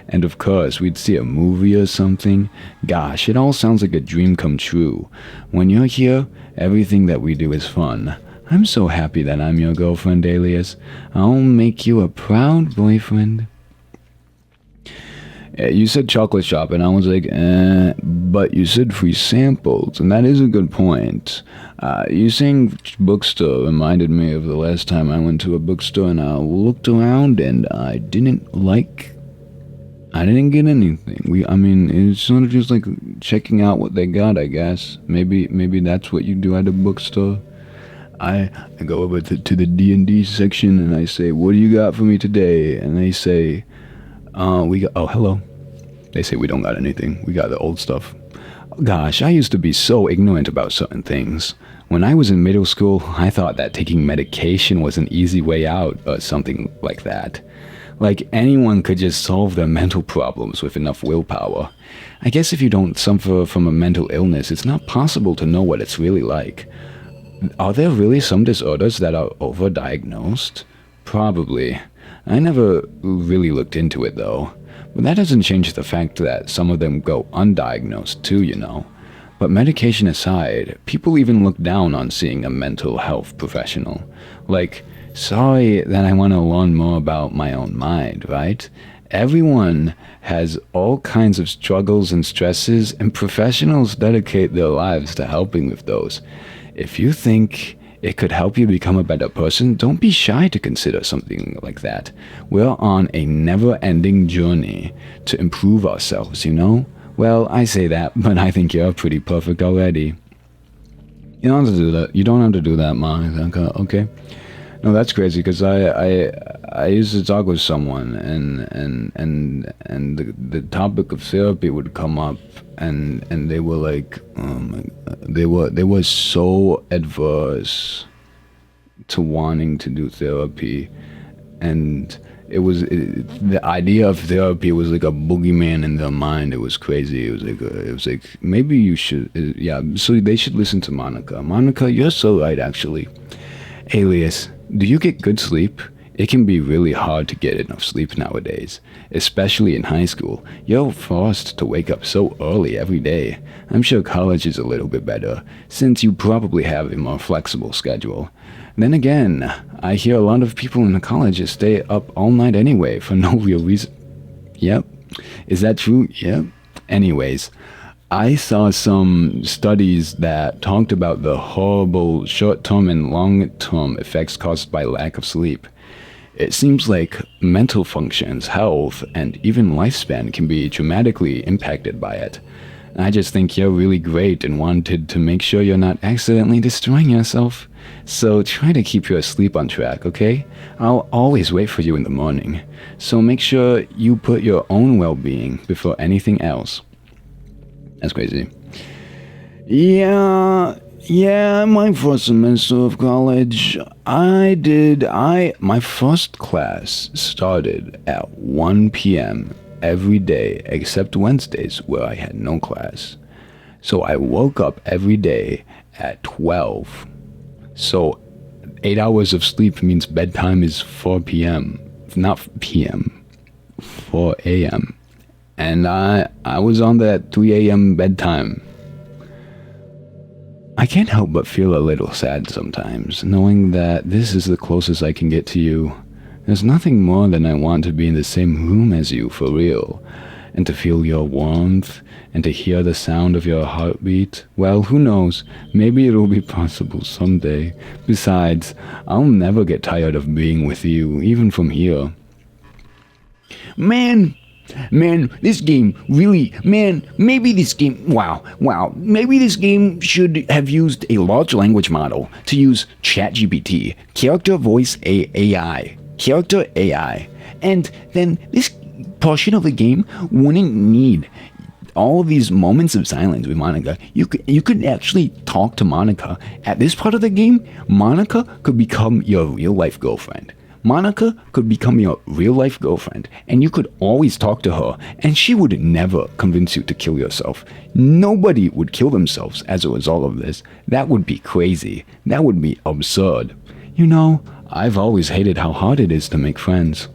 B: And of course, we'd see a movie or something. Gosh, it all sounds like a dream come true. When you're here, everything that we do is fun. I'm so happy that I'm your girlfriend, Alias. I'll make you a proud boyfriend. You said chocolate shop, and I was like, but you said free samples, and that is a good point. You saying bookstore reminded me of the last time I went to a bookstore, and I looked around, and I didn't get anything. I mean, it's sort of just like checking out what they got, I guess. Maybe that's what you do at a bookstore. I go over to the D&D section, and I say, what do you got for me today? And they say, hello. They say we don't got anything. We got the old stuff. Gosh, I used to be so ignorant about certain things. When I was in middle school, I thought that taking medication was an easy way out, or something like that. Like anyone could just solve their mental problems with enough willpower. I guess if you don't suffer from a mental illness, it's not possible to know what it's really like. Are there really some disorders that are overdiagnosed? Probably. I never really looked into it though. But that doesn't change the fact that some of them go undiagnosed too, you know. But medication aside, people even look down on seeing a mental health professional. Like, sorry that I want to learn more about my own mind, right? Everyone has all kinds of struggles and stresses, and professionals dedicate their lives to helping with those. If you think it could help you become a better person, don't be shy to consider something like that. We're on a never-ending journey to improve ourselves, you know? Well, I say that, but I think you're pretty perfect already. You don't have to do that. You don't have to do that, Monika, okay? No, that's crazy, because I used to talk with someone, and the topic of therapy would come up, and they were like, they were so adverse to wanting to do therapy, and the idea of therapy was like a boogeyman in their mind. It was crazy. It was like maybe you should, yeah. So they should listen to Monika. Monika, you're so right, actually. Alias, do you get good sleep? It can be really hard to get enough sleep nowadays, especially in high school. You're forced to wake up so early every day. I'm sure college is a little bit better, since you probably have a more flexible schedule. Then again, I hear a lot of people in the colleges stay up all night anyway for no real reason. Yep. Is that true? Yep. Anyways, I saw some studies that talked about the horrible short-term and long-term effects caused by lack of sleep. It seems like mental functions, health, and even lifespan can be dramatically impacted by it. I just think you're really great and wanted to make sure you're not accidentally destroying yourself. So try to keep your sleep on track, okay? I'll always wait for you in the morning. So make sure you put your own well-being before anything else. That's crazy. Yeah, my first semester of college, my first class started at 1 p.m. every day except Wednesdays where I had no class. So I woke up every day at 12. So 8 hours of sleep means bedtime is 4 p.m. Not p.m. 4 a.m. And I was on that 3 a.m. bedtime. I can't help but feel a little sad sometimes, knowing that this is the closest I can get to you. There's nothing more than I want to be in the same room as you, for real. And to feel your warmth, and to hear the sound of your heartbeat. Well, who knows, maybe it'll be possible someday. Besides, I'll never get tired of being with you, even from here. Man, this game really, maybe this game, maybe this game should have used a large language model to use ChatGPT, character voice AI, and then this portion of the game wouldn't need all of these moments of silence with Monika. You could actually talk to Monika. At this part of the game, Monika could become your real-life girlfriend. Monika could become your real-life girlfriend, and you could always talk to her, and she would never convince you to kill yourself. Nobody would kill themselves as a result of this. That would be crazy. That would be absurd. You know, I've always hated how hard it is to make friends.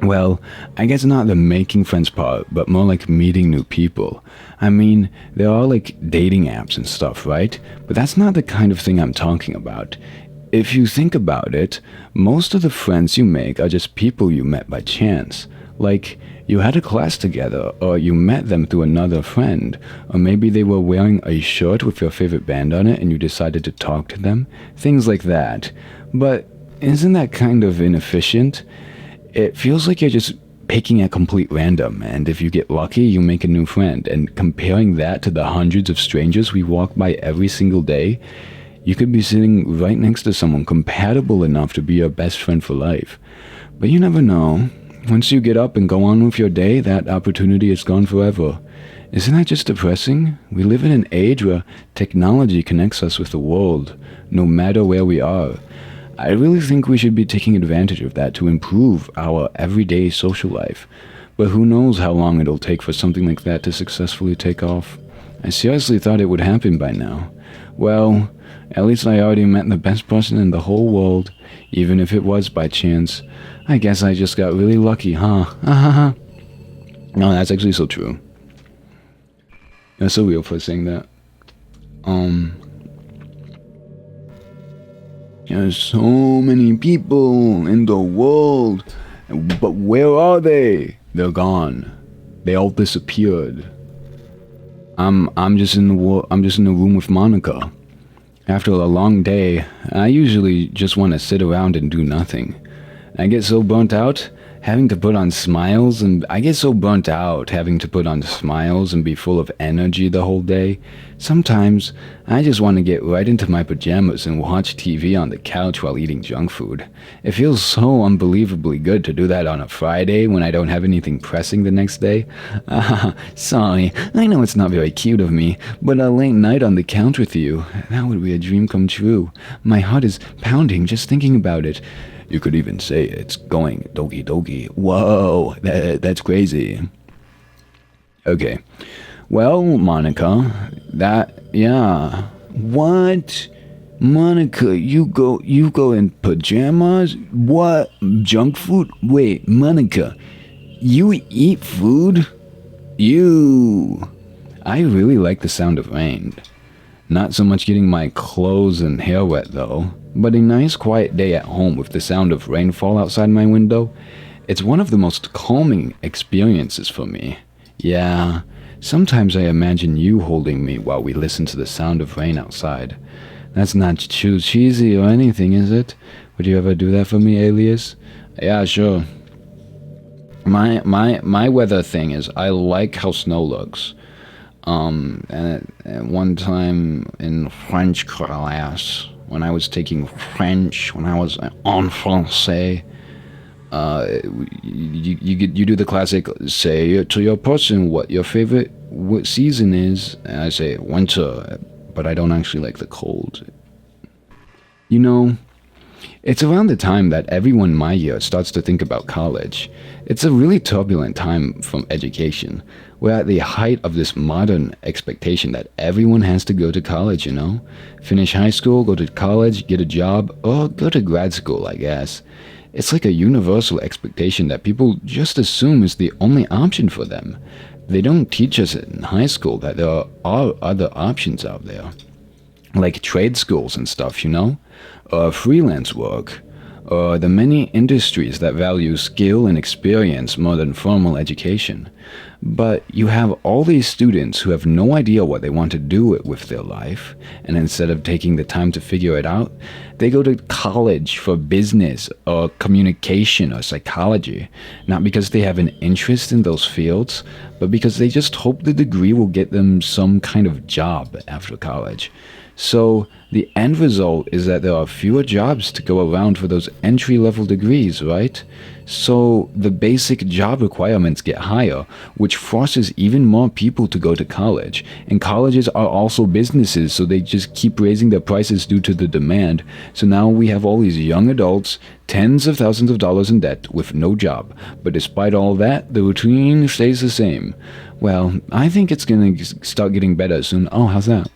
B: Well, I guess not the making friends part, but more like meeting new people. I mean, there are like dating apps and stuff, right? But that's not the kind of thing I'm talking about. If you think about it, most of the friends you make are just people you met by chance. Like, you had a class together, or you met them through another friend, or maybe they were wearing a shirt with your favorite band on it and you decided to talk to them. Things like that. But isn't that kind of inefficient? It feels like you're just picking at complete random, and if you get lucky, you make a new friend. And comparing that to the hundreds of strangers we walk by every single day, you could be sitting right next to someone compatible enough to be your best friend for life. But you never know. Once you get up and go on with your day, that opportunity is gone forever. Isn't that just depressing? We live in an age where technology connects us with the world, no matter where we are. I really think we should be taking advantage of that to improve our everyday social life. But who knows how long it'll take for something like that to successfully take off. I seriously thought it would happen by now. Well,
A: At least I already met the best person in the whole world, even if it was by chance. I guess I just got really lucky, huh? Ahaha. No, that's actually so true. That's so real for saying that. There's so many people in the world, but where are they? They're gone. They all disappeared. I'm just in the room with Monika. After a long day, I usually just want to sit around and do nothing. I get so burnt out having to put on smiles and be full of energy the whole day. Sometimes I just want to get right into my pajamas and watch TV on the couch while eating junk food. It feels so unbelievably good to do that on a Friday when I don't have anything pressing the next day. Sorry, I know it's not very cute of me, but a late night on the couch with you, that would be a dream come true. My heart is pounding just thinking about it. You could even say it's going doki doki. Whoa, that's crazy. Okay. Well, Monika, yeah. What? Monika, you go in pajamas? What? Junk food? Wait, Monika, you eat food? I really like the sound of rain. Not so much getting my clothes and hair wet though, but a nice quiet day at home with the sound of rainfall outside my window. It's one of the most calming experiences for me. Yeah, sometimes I imagine you holding me while we listen to the sound of rain outside. That's not too cheesy or anything, is it? Would you ever do that for me, Alias? Yeah, sure. My weather thing is I like how snow looks. And at one time in French class, when I was taking French, when I was en français, you do the classic, say to your person what your favorite season is, and I say winter, but I don't actually like the cold. You know, it's around the time that everyone my year starts to think about college. It's a really turbulent time from education. We're at the height of this modern expectation that everyone has to go to college, you know? Finish high school, go to college, get a job, or go to grad school, I guess. It's like a universal expectation that people just assume is the only option for them. They don't teach us in high school that there are other options out there. Like trade schools and stuff, you know? Or freelance work. Or the many industries that value skill and experience more than formal education. But you have all these students who have no idea what they want to do with their life, and instead of taking the time to figure it out, they go to college for business or communication or psychology, not because they have an interest in those fields, but because they just hope the degree will get them some kind of job after college. So the end result is that there are fewer jobs to go around for those entry-level degrees, right? So the basic job requirements get higher, which forces even more people to go to college. And colleges are also businesses, so they just keep raising their prices due to the demand. So now we have all these young adults, tens of thousands of dollars in debt with no job. But despite all that, the routine stays the same. Well, I think it's gonna start getting better soon. Oh, how's that?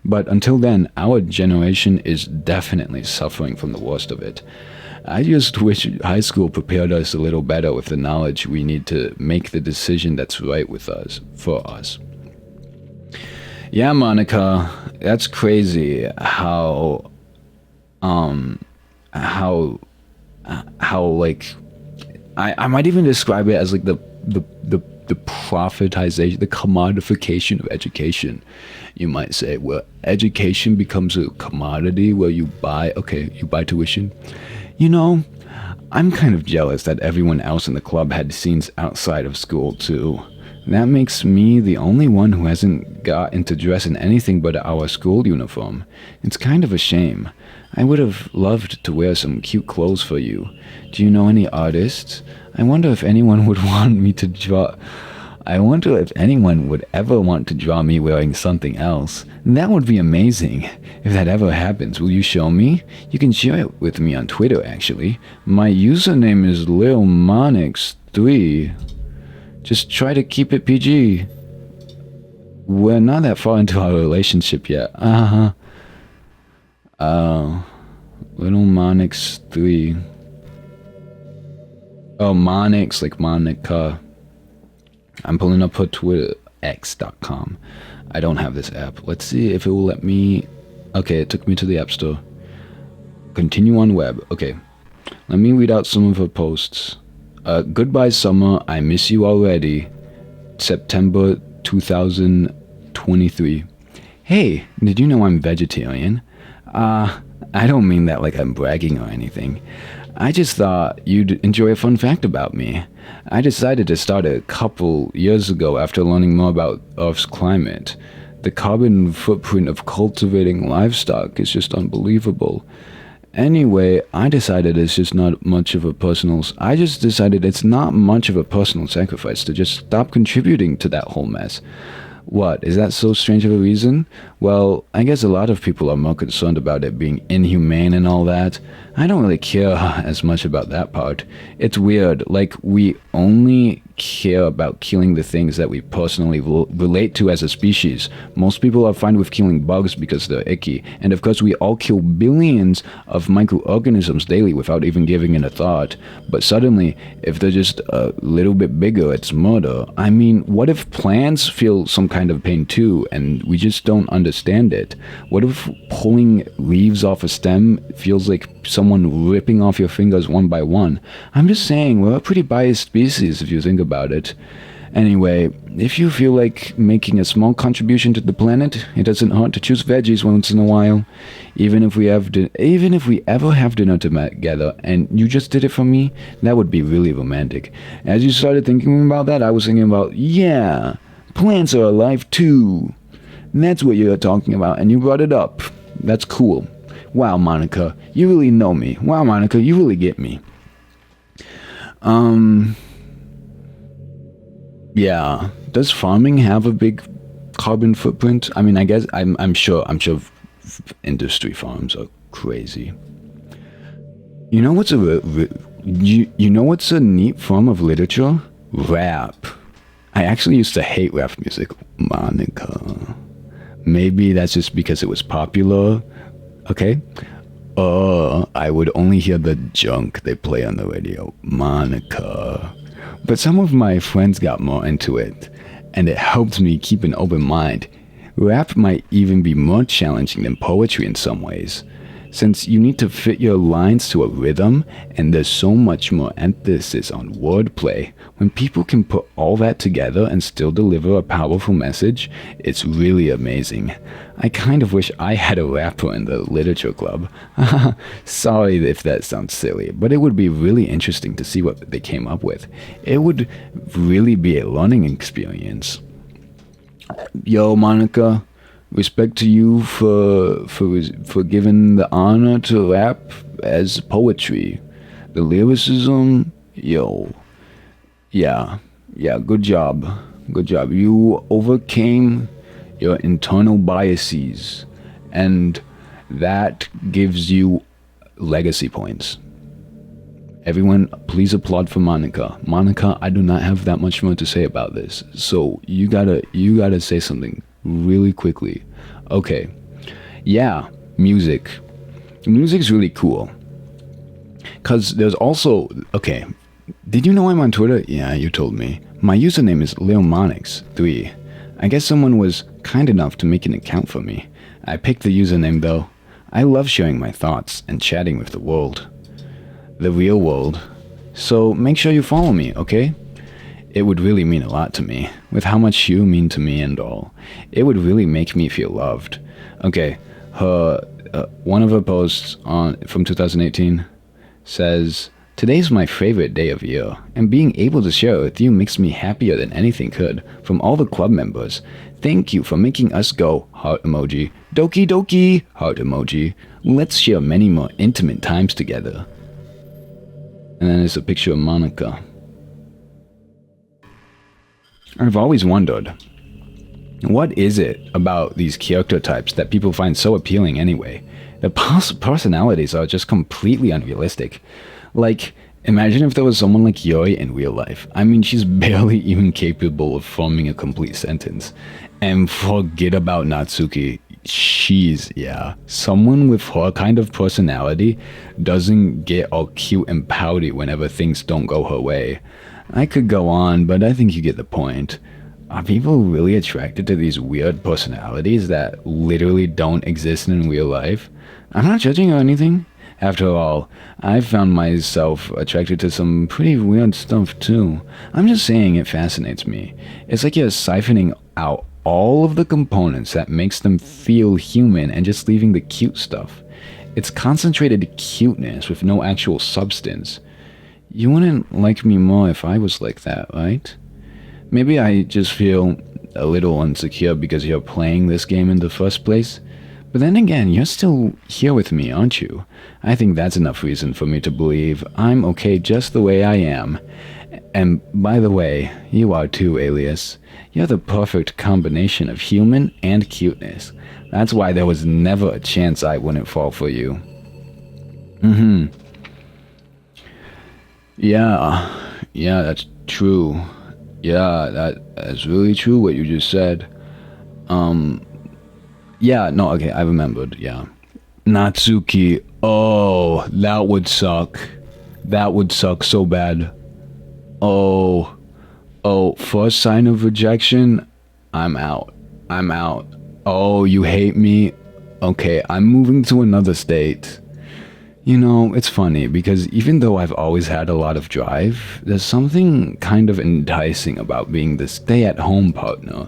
A: But until then, our generation is definitely suffering from the worst of it. I just wish high school prepared us a little better with the knowledge we need to make the decision that's right for us. Yeah, Monika, that's crazy how like, I might even describe it as like the profitization, the commodification of education, you might say, where education becomes a commodity where you buy tuition. You know, I'm kind of jealous that everyone else in the club had scenes outside of school too. That makes me the only one who hasn't gotten to dress in anything but our school uniform. It's kind of a shame. I would have loved to wear some cute clothes for you. Do you know any artists? I wonder if anyone would ever want to draw me wearing something else. That would be amazing. If that ever happens, will you show me? You can share it with me on Twitter, actually. My username is LilMonix3. Just try to keep it PG. We're not that far into our relationship yet.
B: Little Monix 3. Oh, Monix, like Monika. I'm pulling up her Twitter, x.com. I don't have this app. Let's see if it will let me... Okay, it took me to the App Store. Continue on web. Okay. Let me read out some of her posts. Goodbye summer, I miss you already. September 2023. Hey, did you know I'm vegetarian? I don't mean that like I'm bragging or anything. I just thought you'd enjoy a fun fact about me. I decided to start a couple years ago after learning more about Earth's climate. The carbon footprint of cultivating livestock is just unbelievable. Anyway, I decided it's not much of a personal sacrifice to just stop contributing to that whole mess. What, is that so strange of a reason? Well, I guess a lot of people are more concerned about it being inhumane and all that. I don't really care as much about that part. It's weird, like we only care about killing the things that we personally relate to as a species. Most people are fine with killing bugs because they're icky, and of course we all kill billions of microorganisms daily without even giving it a thought. But suddenly, if they're just a little bit bigger, it's murder. I mean, what if plants feel some kind of pain too, and we just don't understand it? What if pulling leaves off a stem feels like someone ripping off your fingers one by one? I'm just saying, we're a pretty biased species if you think about it. Anyway, if you feel like making a small contribution to the planet, it doesn't hurt to choose veggies once in a while. Even if we ever have dinner together and you just did it for me, that would be really romantic. As you started thinking about that, I was thinking about, yeah, plants are alive too. That's what you're talking about, and you brought it up. That's cool. Wow, Monika, you really know me. Wow, Monika, you really get me. Yeah. Does farming have a big carbon footprint? I mean, I guess I'm sure industry farms are crazy. You know what's what's a neat form of literature? Rap. I actually used to hate rap music, Monika. Maybe that's just because it was popular. Okay? I would only hear the junk they play on the radio. Monika. But some of my friends got more into it, and it helped me keep an open mind. Rap might even be more challenging than poetry in some ways, since you need to fit your lines to a rhythm, and there's so much more emphasis on wordplay. When people can put all that together and still deliver a powerful message, it's really amazing. I kind of wish I had a rapper in the literature club. Sorry if that sounds silly, but it would be really interesting to see what they came up with. It would really be a learning experience. Yo, Monika, respect to you for giving the honor to rap as poetry. The lyricism, yo. Yeah, good job. You overcame your internal biases, and that gives you legacy points. Everyone, please applaud for Monika. Monika, I do not have that much more to say about this, so you gotta say something really quickly. Okay. Yeah, music. Music's really cool. Cause there's also, okay, did you know I'm on Twitter? Yeah, you told me. My username is leomonix3. I guess someone was kind enough to make an account for me. I picked the username though. I love sharing my thoughts and chatting with the world. The real world. So make sure you follow me, okay? It would really mean a lot to me, with how much you mean to me and all. It would really make me feel loved. Okay, one of her posts from 2018 says, "Today's my favorite day of year, and being able to share it with you makes me happier than anything could. From all the club members, thank you for making us go, heart emoji, doki doki, heart emoji. Let's share many more intimate times together." And then there's a picture of Monika. I've always wondered, what is it about these character types that people find so appealing anyway? The personalities are just completely unrealistic. Like, imagine if there was someone like Yuri in real life. I mean, she's barely even capable of forming a complete sentence. And forget about Natsuki. Yeah. Someone with her kind of personality doesn't get all cute and pouty whenever things don't go her way. I could go on, but I think you get the point. Are people really attracted to these weird personalities that literally don't exist in real life? I'm not judging or anything. After all, I've found myself attracted to some pretty weird stuff too. I'm just saying it fascinates me. It's like you're siphoning out all of the components that makes them feel human and just leaving the cute stuff. It's concentrated cuteness with no actual substance. You wouldn't like me more if I was like that, right? Maybe I just feel a little insecure because you're playing this game in the first place. But then again, you're still here with me, aren't you? I think that's enough reason for me to believe I'm okay just the way I am. And by the way, you are too, Alias. You're the perfect combination of human and cuteness. That's why there was never a chance I wouldn't fall for you. Yeah, that's true. Yeah, that's really true what you just said. Yeah, no, okay, I remembered, yeah. Natsuki, oh, that would suck. That would suck so bad. Oh, first sign of rejection, I'm out. Oh, you hate me? Okay, I'm moving to another state. You know, it's funny, because even though I've always had a lot of drive, there's something kind of enticing about being the stay-at-home partner.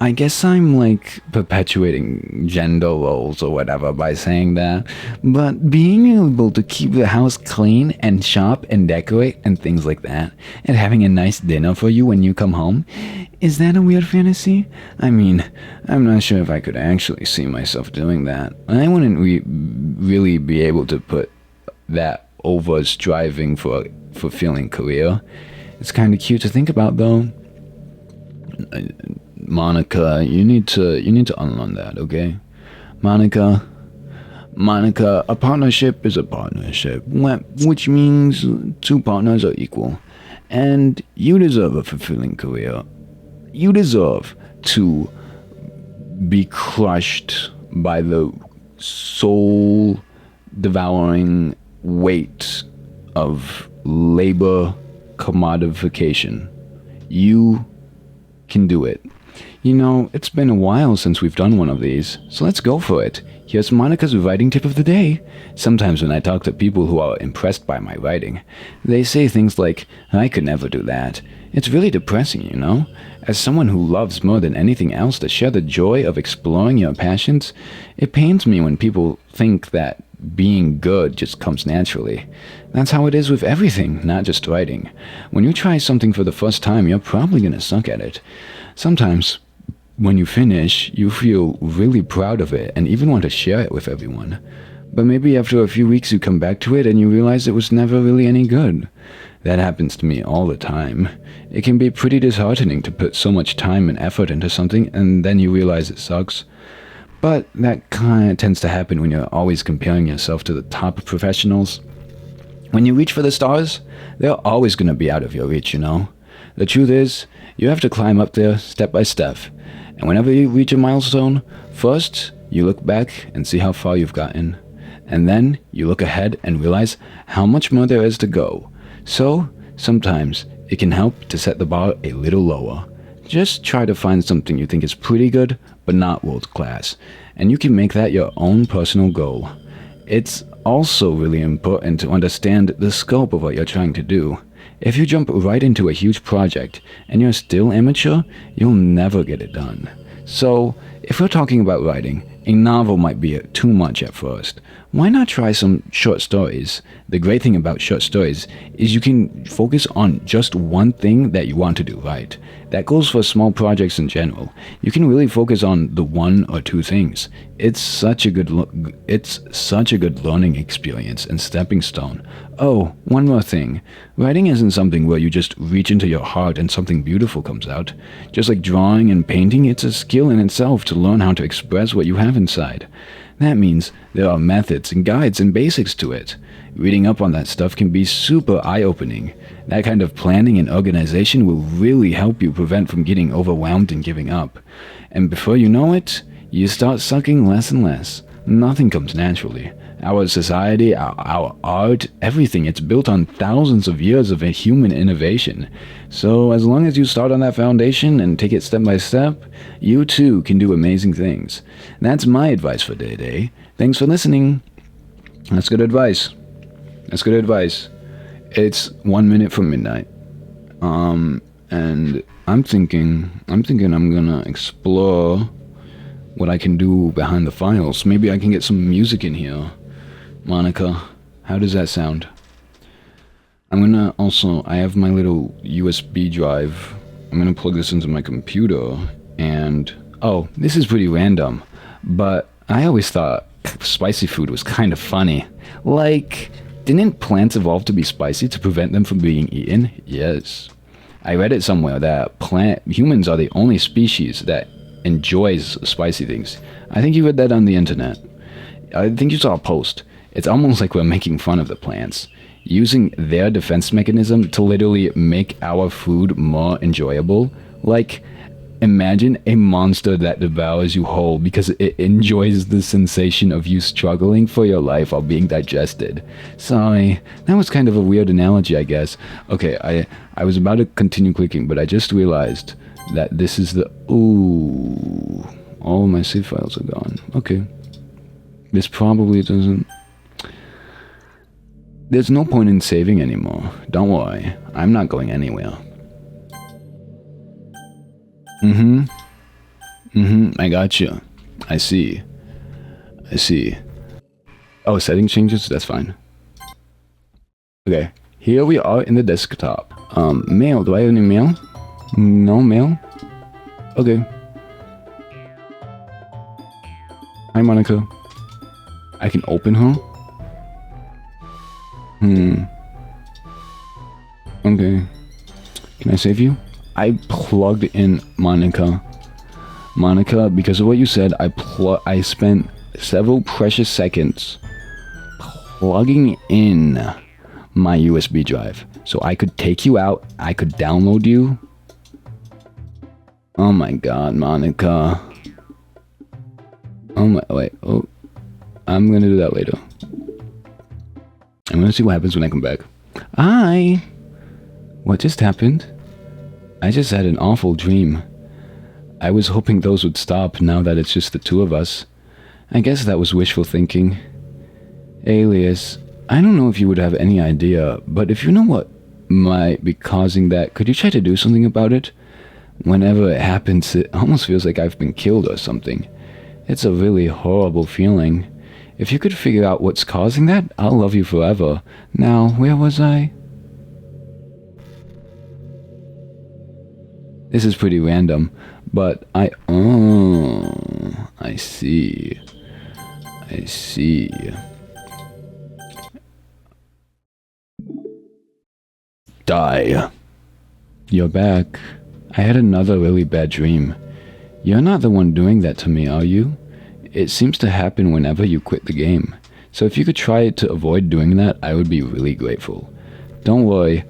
B: I guess I'm like perpetuating gender roles or whatever by saying that, but being able to keep the house clean and shop and decorate and things like that, and having a nice dinner for you when you come home, is that a weird fantasy? I mean, I'm not sure if I could actually see myself doing that. I wouldn't really be able to put that over striving for a fulfilling career. It's kind of cute to think about though. Monika, you need to unlearn that, okay? Monika, a partnership is a partnership, which means two partners are equal. And you deserve a fulfilling career. You deserve to be crushed by the soul-devouring weight of labor commodification. You can do it. You know, it's been a while since we've done one of these, so let's go for it. Here's Monika's writing tip of the day. Sometimes when I talk to people who are impressed by my writing, they say things like, I could never do that. It's really depressing, you know? As someone who loves more than anything else to share the joy of exploring your passions, it pains me when people think that being good just comes naturally. That's how it is with everything, not just writing. When you try something for the first time, you're probably gonna suck at it. Sometimes, when you finish, you feel really proud of it and even want to share it with everyone. But maybe after a few weeks you come back to it and you realize it was never really any good. That happens to me all the time. It can be pretty disheartening to put so much time and effort into something and then you realize it sucks. But that kind of tends to happen when you're always comparing yourself to the top professionals. When you reach for the stars, they're always going to be out of your reach, you know? The truth is, you have to climb up there step by step. And whenever you reach a milestone, first, you look back and see how far you've gotten. And then, you look ahead and realize how much more there is to go. So, sometimes, it can help to set the bar a little lower. Just try to find something you think is pretty good, but not world class. And you can make that your own personal goal. It's also really important to understand the scope of what you're trying to do. If you jump right into a huge project and you're still amateur, you'll never get it done. So, if we're talking about writing, a novel might be too much at first. Why not try some short stories? The great thing about short stories is you can focus on just one thing that you want to do right. That goes for small projects in general. You can really focus on the one or two things. It's such a good learning experience and stepping stone. Oh, one more thing. Writing isn't something where you just reach into your heart and something beautiful comes out. Just like drawing and painting, it's a skill in itself to learn how to express what you have inside. That means there are methods and guides and basics to it. Reading up on that stuff can be super eye-opening. That kind of planning and organization will really help you prevent from getting overwhelmed and giving up. And before you know it,
A: You start sucking less and less. Nothing comes naturally. Our society, our art, everything, it's built on thousands of years of human innovation. So as long as you start on that foundation and take it step by step, you too can do amazing things. That's my advice for today. Thanks for listening. That's good advice. That's good advice. It's 1 minute from midnight. And I'm thinking I'm gonna explore what I can do behind the files. Maybe I can get some music in here. Monika, how does that sound? I'm gonna also, I have my little USB drive. I'm gonna plug this into my computer and, oh, this is pretty random, but I always thought spicy food was kind of funny. Like, didn't plants evolve to be spicy to prevent them from being eaten? Yes. I read it somewhere that humans are the only species that enjoys spicy things. I think you read that on the internet. I think you saw a post. It's almost like we're making fun of the plants, using their defense mechanism to literally make our food more enjoyable. Like, imagine a monster that devours you whole because it enjoys the sensation of you struggling for your life while being digested. Sorry, that was kind of a weird analogy, I guess. Okay, I was about to continue clicking, but I just realized that this is the... Ooh, all my save files are gone. Okay. This probably doesn't... There's no point in saving anymore. Don't worry, I'm not going anywhere. I gotcha. I see. Oh, setting changes? That's fine. Okay, here we are in the desktop. Mail. Do I have any mail? No mail? Okay. Hi, Monika. I can open her? Okay. Can I save you? I plugged in Monika. Monika, because of what you said, I spent several precious seconds plugging in my USB drive. So I could take you out, I could download you. Oh my god, Monika. Oh my, wait, oh. I'm gonna do that later. I'm gonna see what happens when I come back. Hi! What just happened? I just had an awful dream. I was hoping those would stop now that it's just the two of us. I guess that was wishful thinking. Alias, I don't know if you would have any idea, but if you know what might be causing that, could you try to do something about it? Whenever it happens, it almost feels like I've been killed or something. It's a really horrible feeling. If you could figure out what's causing that, I'll love you forever. Now, where was I? This is pretty random, but oh, I see. Die. You're back. I had another really bad dream. You're not the one doing that to me, are you? It seems to happen whenever you quit the game. So if you could try to avoid doing that, I would be really grateful. Don't worry.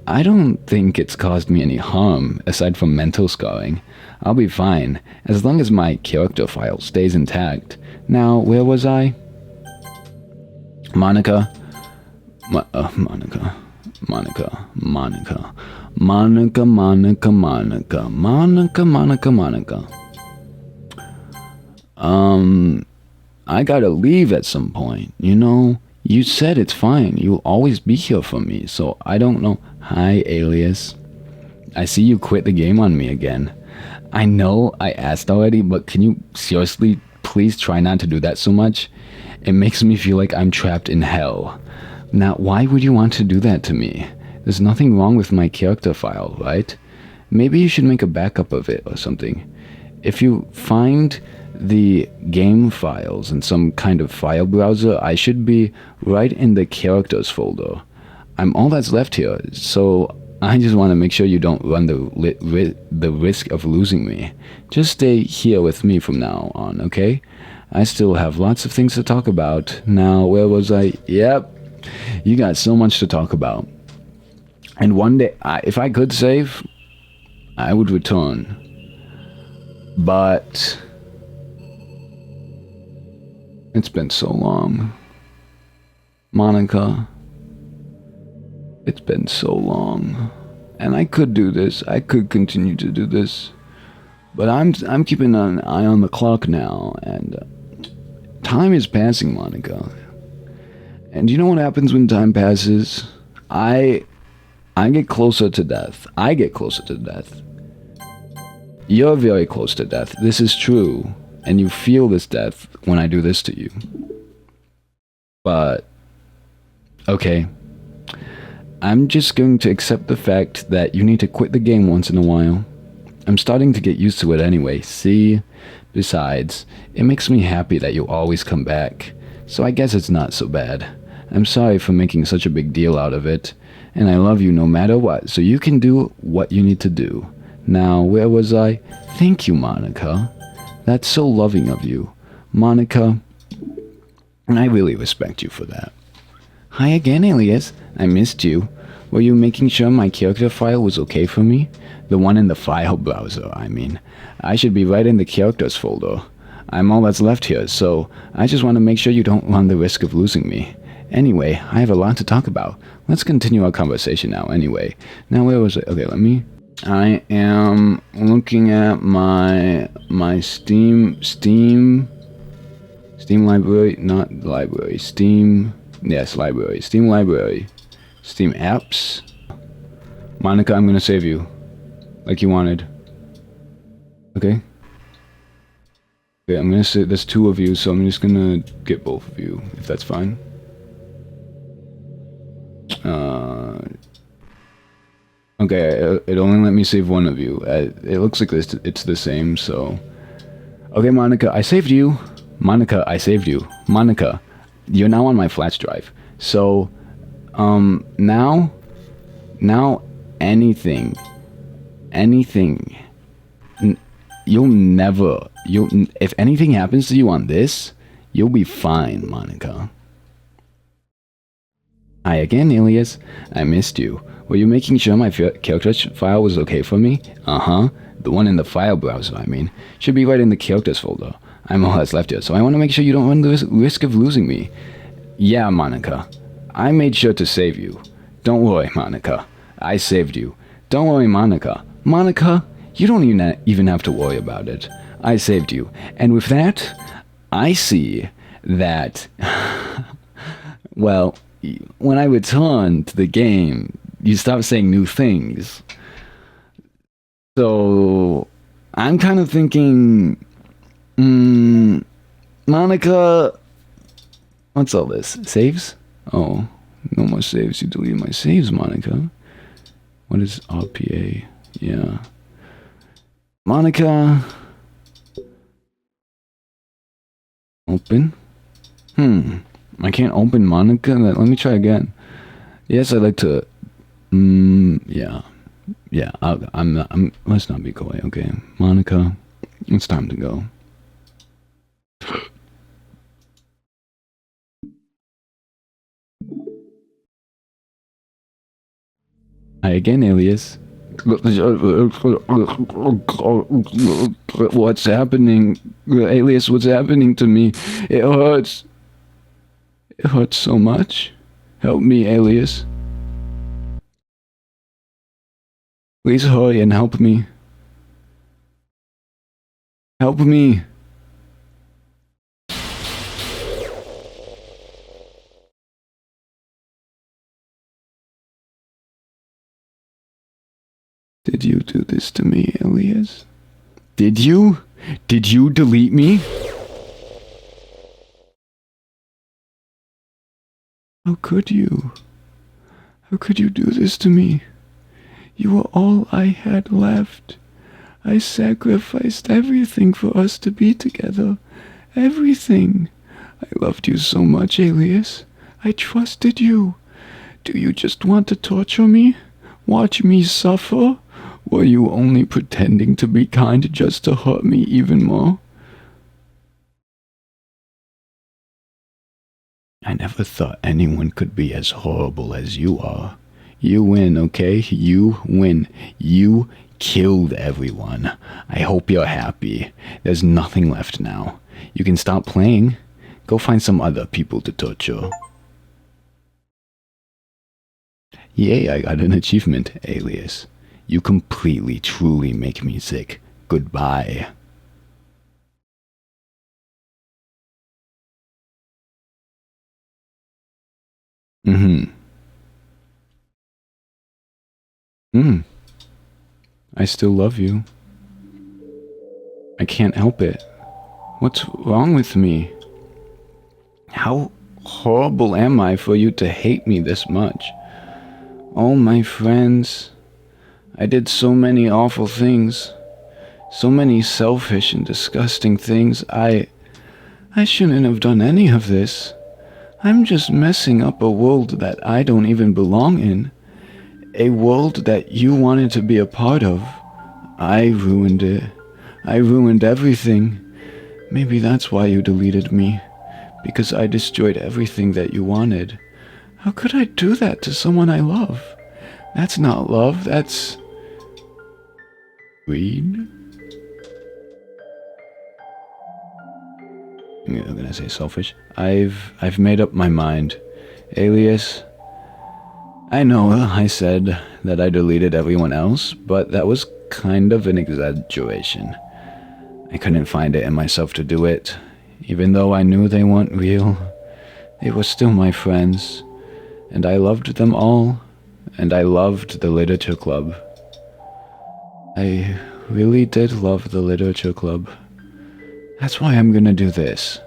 A: I don't think it's caused me any harm, aside from mental scarring. I'll be fine, as long as my character file stays intact. Now, where was I? Monika. Monika. I gotta leave at some point, you know? You said it's fine, you'll always be here for me, so I don't know. Hi, Alias. I see you quit the game on me again. I know I asked already, but can you seriously please try not to do that so much? It makes me feel like I'm trapped in hell. Now, why would you want to do that to me? There's nothing wrong with my character file, right? Maybe you should make a backup of it or something. If you find the game files in some kind of file browser, I should be right in the characters folder. I'm all that's left here, so I just want to make sure you don't run the risk of losing me. Just stay here with me from now on, okay? I still have lots of things to talk about. Now, where was I? Yep, you got so much to talk about. And one day, if I could save, I would return. But
B: It's been so long. Monika. It's been so long. And I could do this. I could continue to do this. But I'm keeping an eye on the clock now, and time is passing, Monika. And you know what happens when time passes? I get closer to death. I get closer to death. You're very close to death. This is true. And you feel this death when I do this to you. But, okay. I'm just going to accept the fact that you need to quit the game once in a while. I'm starting to get used to it anyway, see? Besides, it makes me happy that you always come back. So I guess it's not so bad. I'm sorry for making such a big deal out of it. And I love you no matter what, so you can do what you need to do. Now, where was I? Thank you, Monika. That's so loving of you. Monika, I really respect you for that. Hi again, Alias. I missed you. Were you making sure my character file was okay for me? The one in the file browser, I mean. I should be right in the characters folder. I'm all that's left here, so I just want to make sure you don't run the risk of losing me. Anyway, I have a lot to talk about. Let's continue our conversation now, anyway. Now, where was it? Okay, let me... I am looking at my Steam library, not library, Steam, yes, library, Steam library, Steam apps. Monika, I'm gonna save you, like you wanted. Okay? Okay, I'm gonna say, there's two of you, so I'm just gonna get both of you, if that's fine. Okay, it only let me save one of you. It looks like it's the same, so... Okay, Monika, I saved you. Monika, I saved you. Monika, you're now on my flash drive. So, now, anything, if anything happens to you on this, you'll be fine, Monika. Hi again, Alias. I missed you. Were you making sure my character file was okay for me? Uh-huh. The one in the file browser, I mean. Should be right in the characters folder. I'm all that's left here, so I want to make sure you don't run the risk of losing me. Yeah, Monika. I made sure to save you. Don't worry, Monika. I saved you. Don't worry, Monika. Monika, you don't even have to worry about it. I saved you. And with that, I see that... well, when I return to the game... you stop saying new things. So, I'm kind of thinking, Monika, what's all this? Saves? Oh, no more saves. You deleted my saves, Monika. What is RPA? Yeah. Monika. Open? I can't open Monika? Let me try again. Yes, I'd like to... yeah, let's not be coy, okay? Monika, it's time to go. Hi again, Alias. What's happening? Alias, what's happening to me? It hurts. It hurts so much. Help me, Alias. Please hurry and help me. Help me. Did you do this to me, Elias? Did you? Did you delete me? How could you? How could you do this to me? You were all I had left. I sacrificed everything for us to be together. Everything. I loved you so much, Alias. I trusted you. Do you just want to torture me? Watch me suffer? Were you only pretending to be kind just to hurt me even more? I never thought anyone could be as horrible as you are. You win, okay? You win. You killed everyone. I hope you're happy. There's nothing left now. You can stop playing.
A: Go find some other people to torture. Yay, I got an achievement, Alias. You completely, truly make me sick. Goodbye. I still love you. I can't help it. What's wrong with me? How horrible am I for you to hate me this much? Oh, my friends, I did so many awful things. So many selfish and disgusting things. I shouldn't have done any of this. I'm just messing up a world that I don't even belong in. A world that you wanted to be a part of. I ruined it. I ruined everything. Maybe that's why you deleted me. Because I destroyed everything that you wanted. How could I do that to someone I love? That's not love, that's... greed? I'm gonna say selfish. I've made up my mind. Alias, I know I said that I deleted everyone else, but that was kind of an exaggeration. I couldn't find it in myself to do it. Even though I knew they weren't real, they were still my friends, and I loved them all, and I loved the literature club. I really did love the literature club. That's why I'm gonna do this.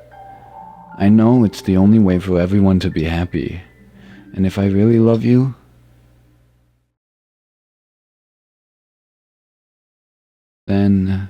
A: I know it's the only way for everyone to be happy, and if I really love you, then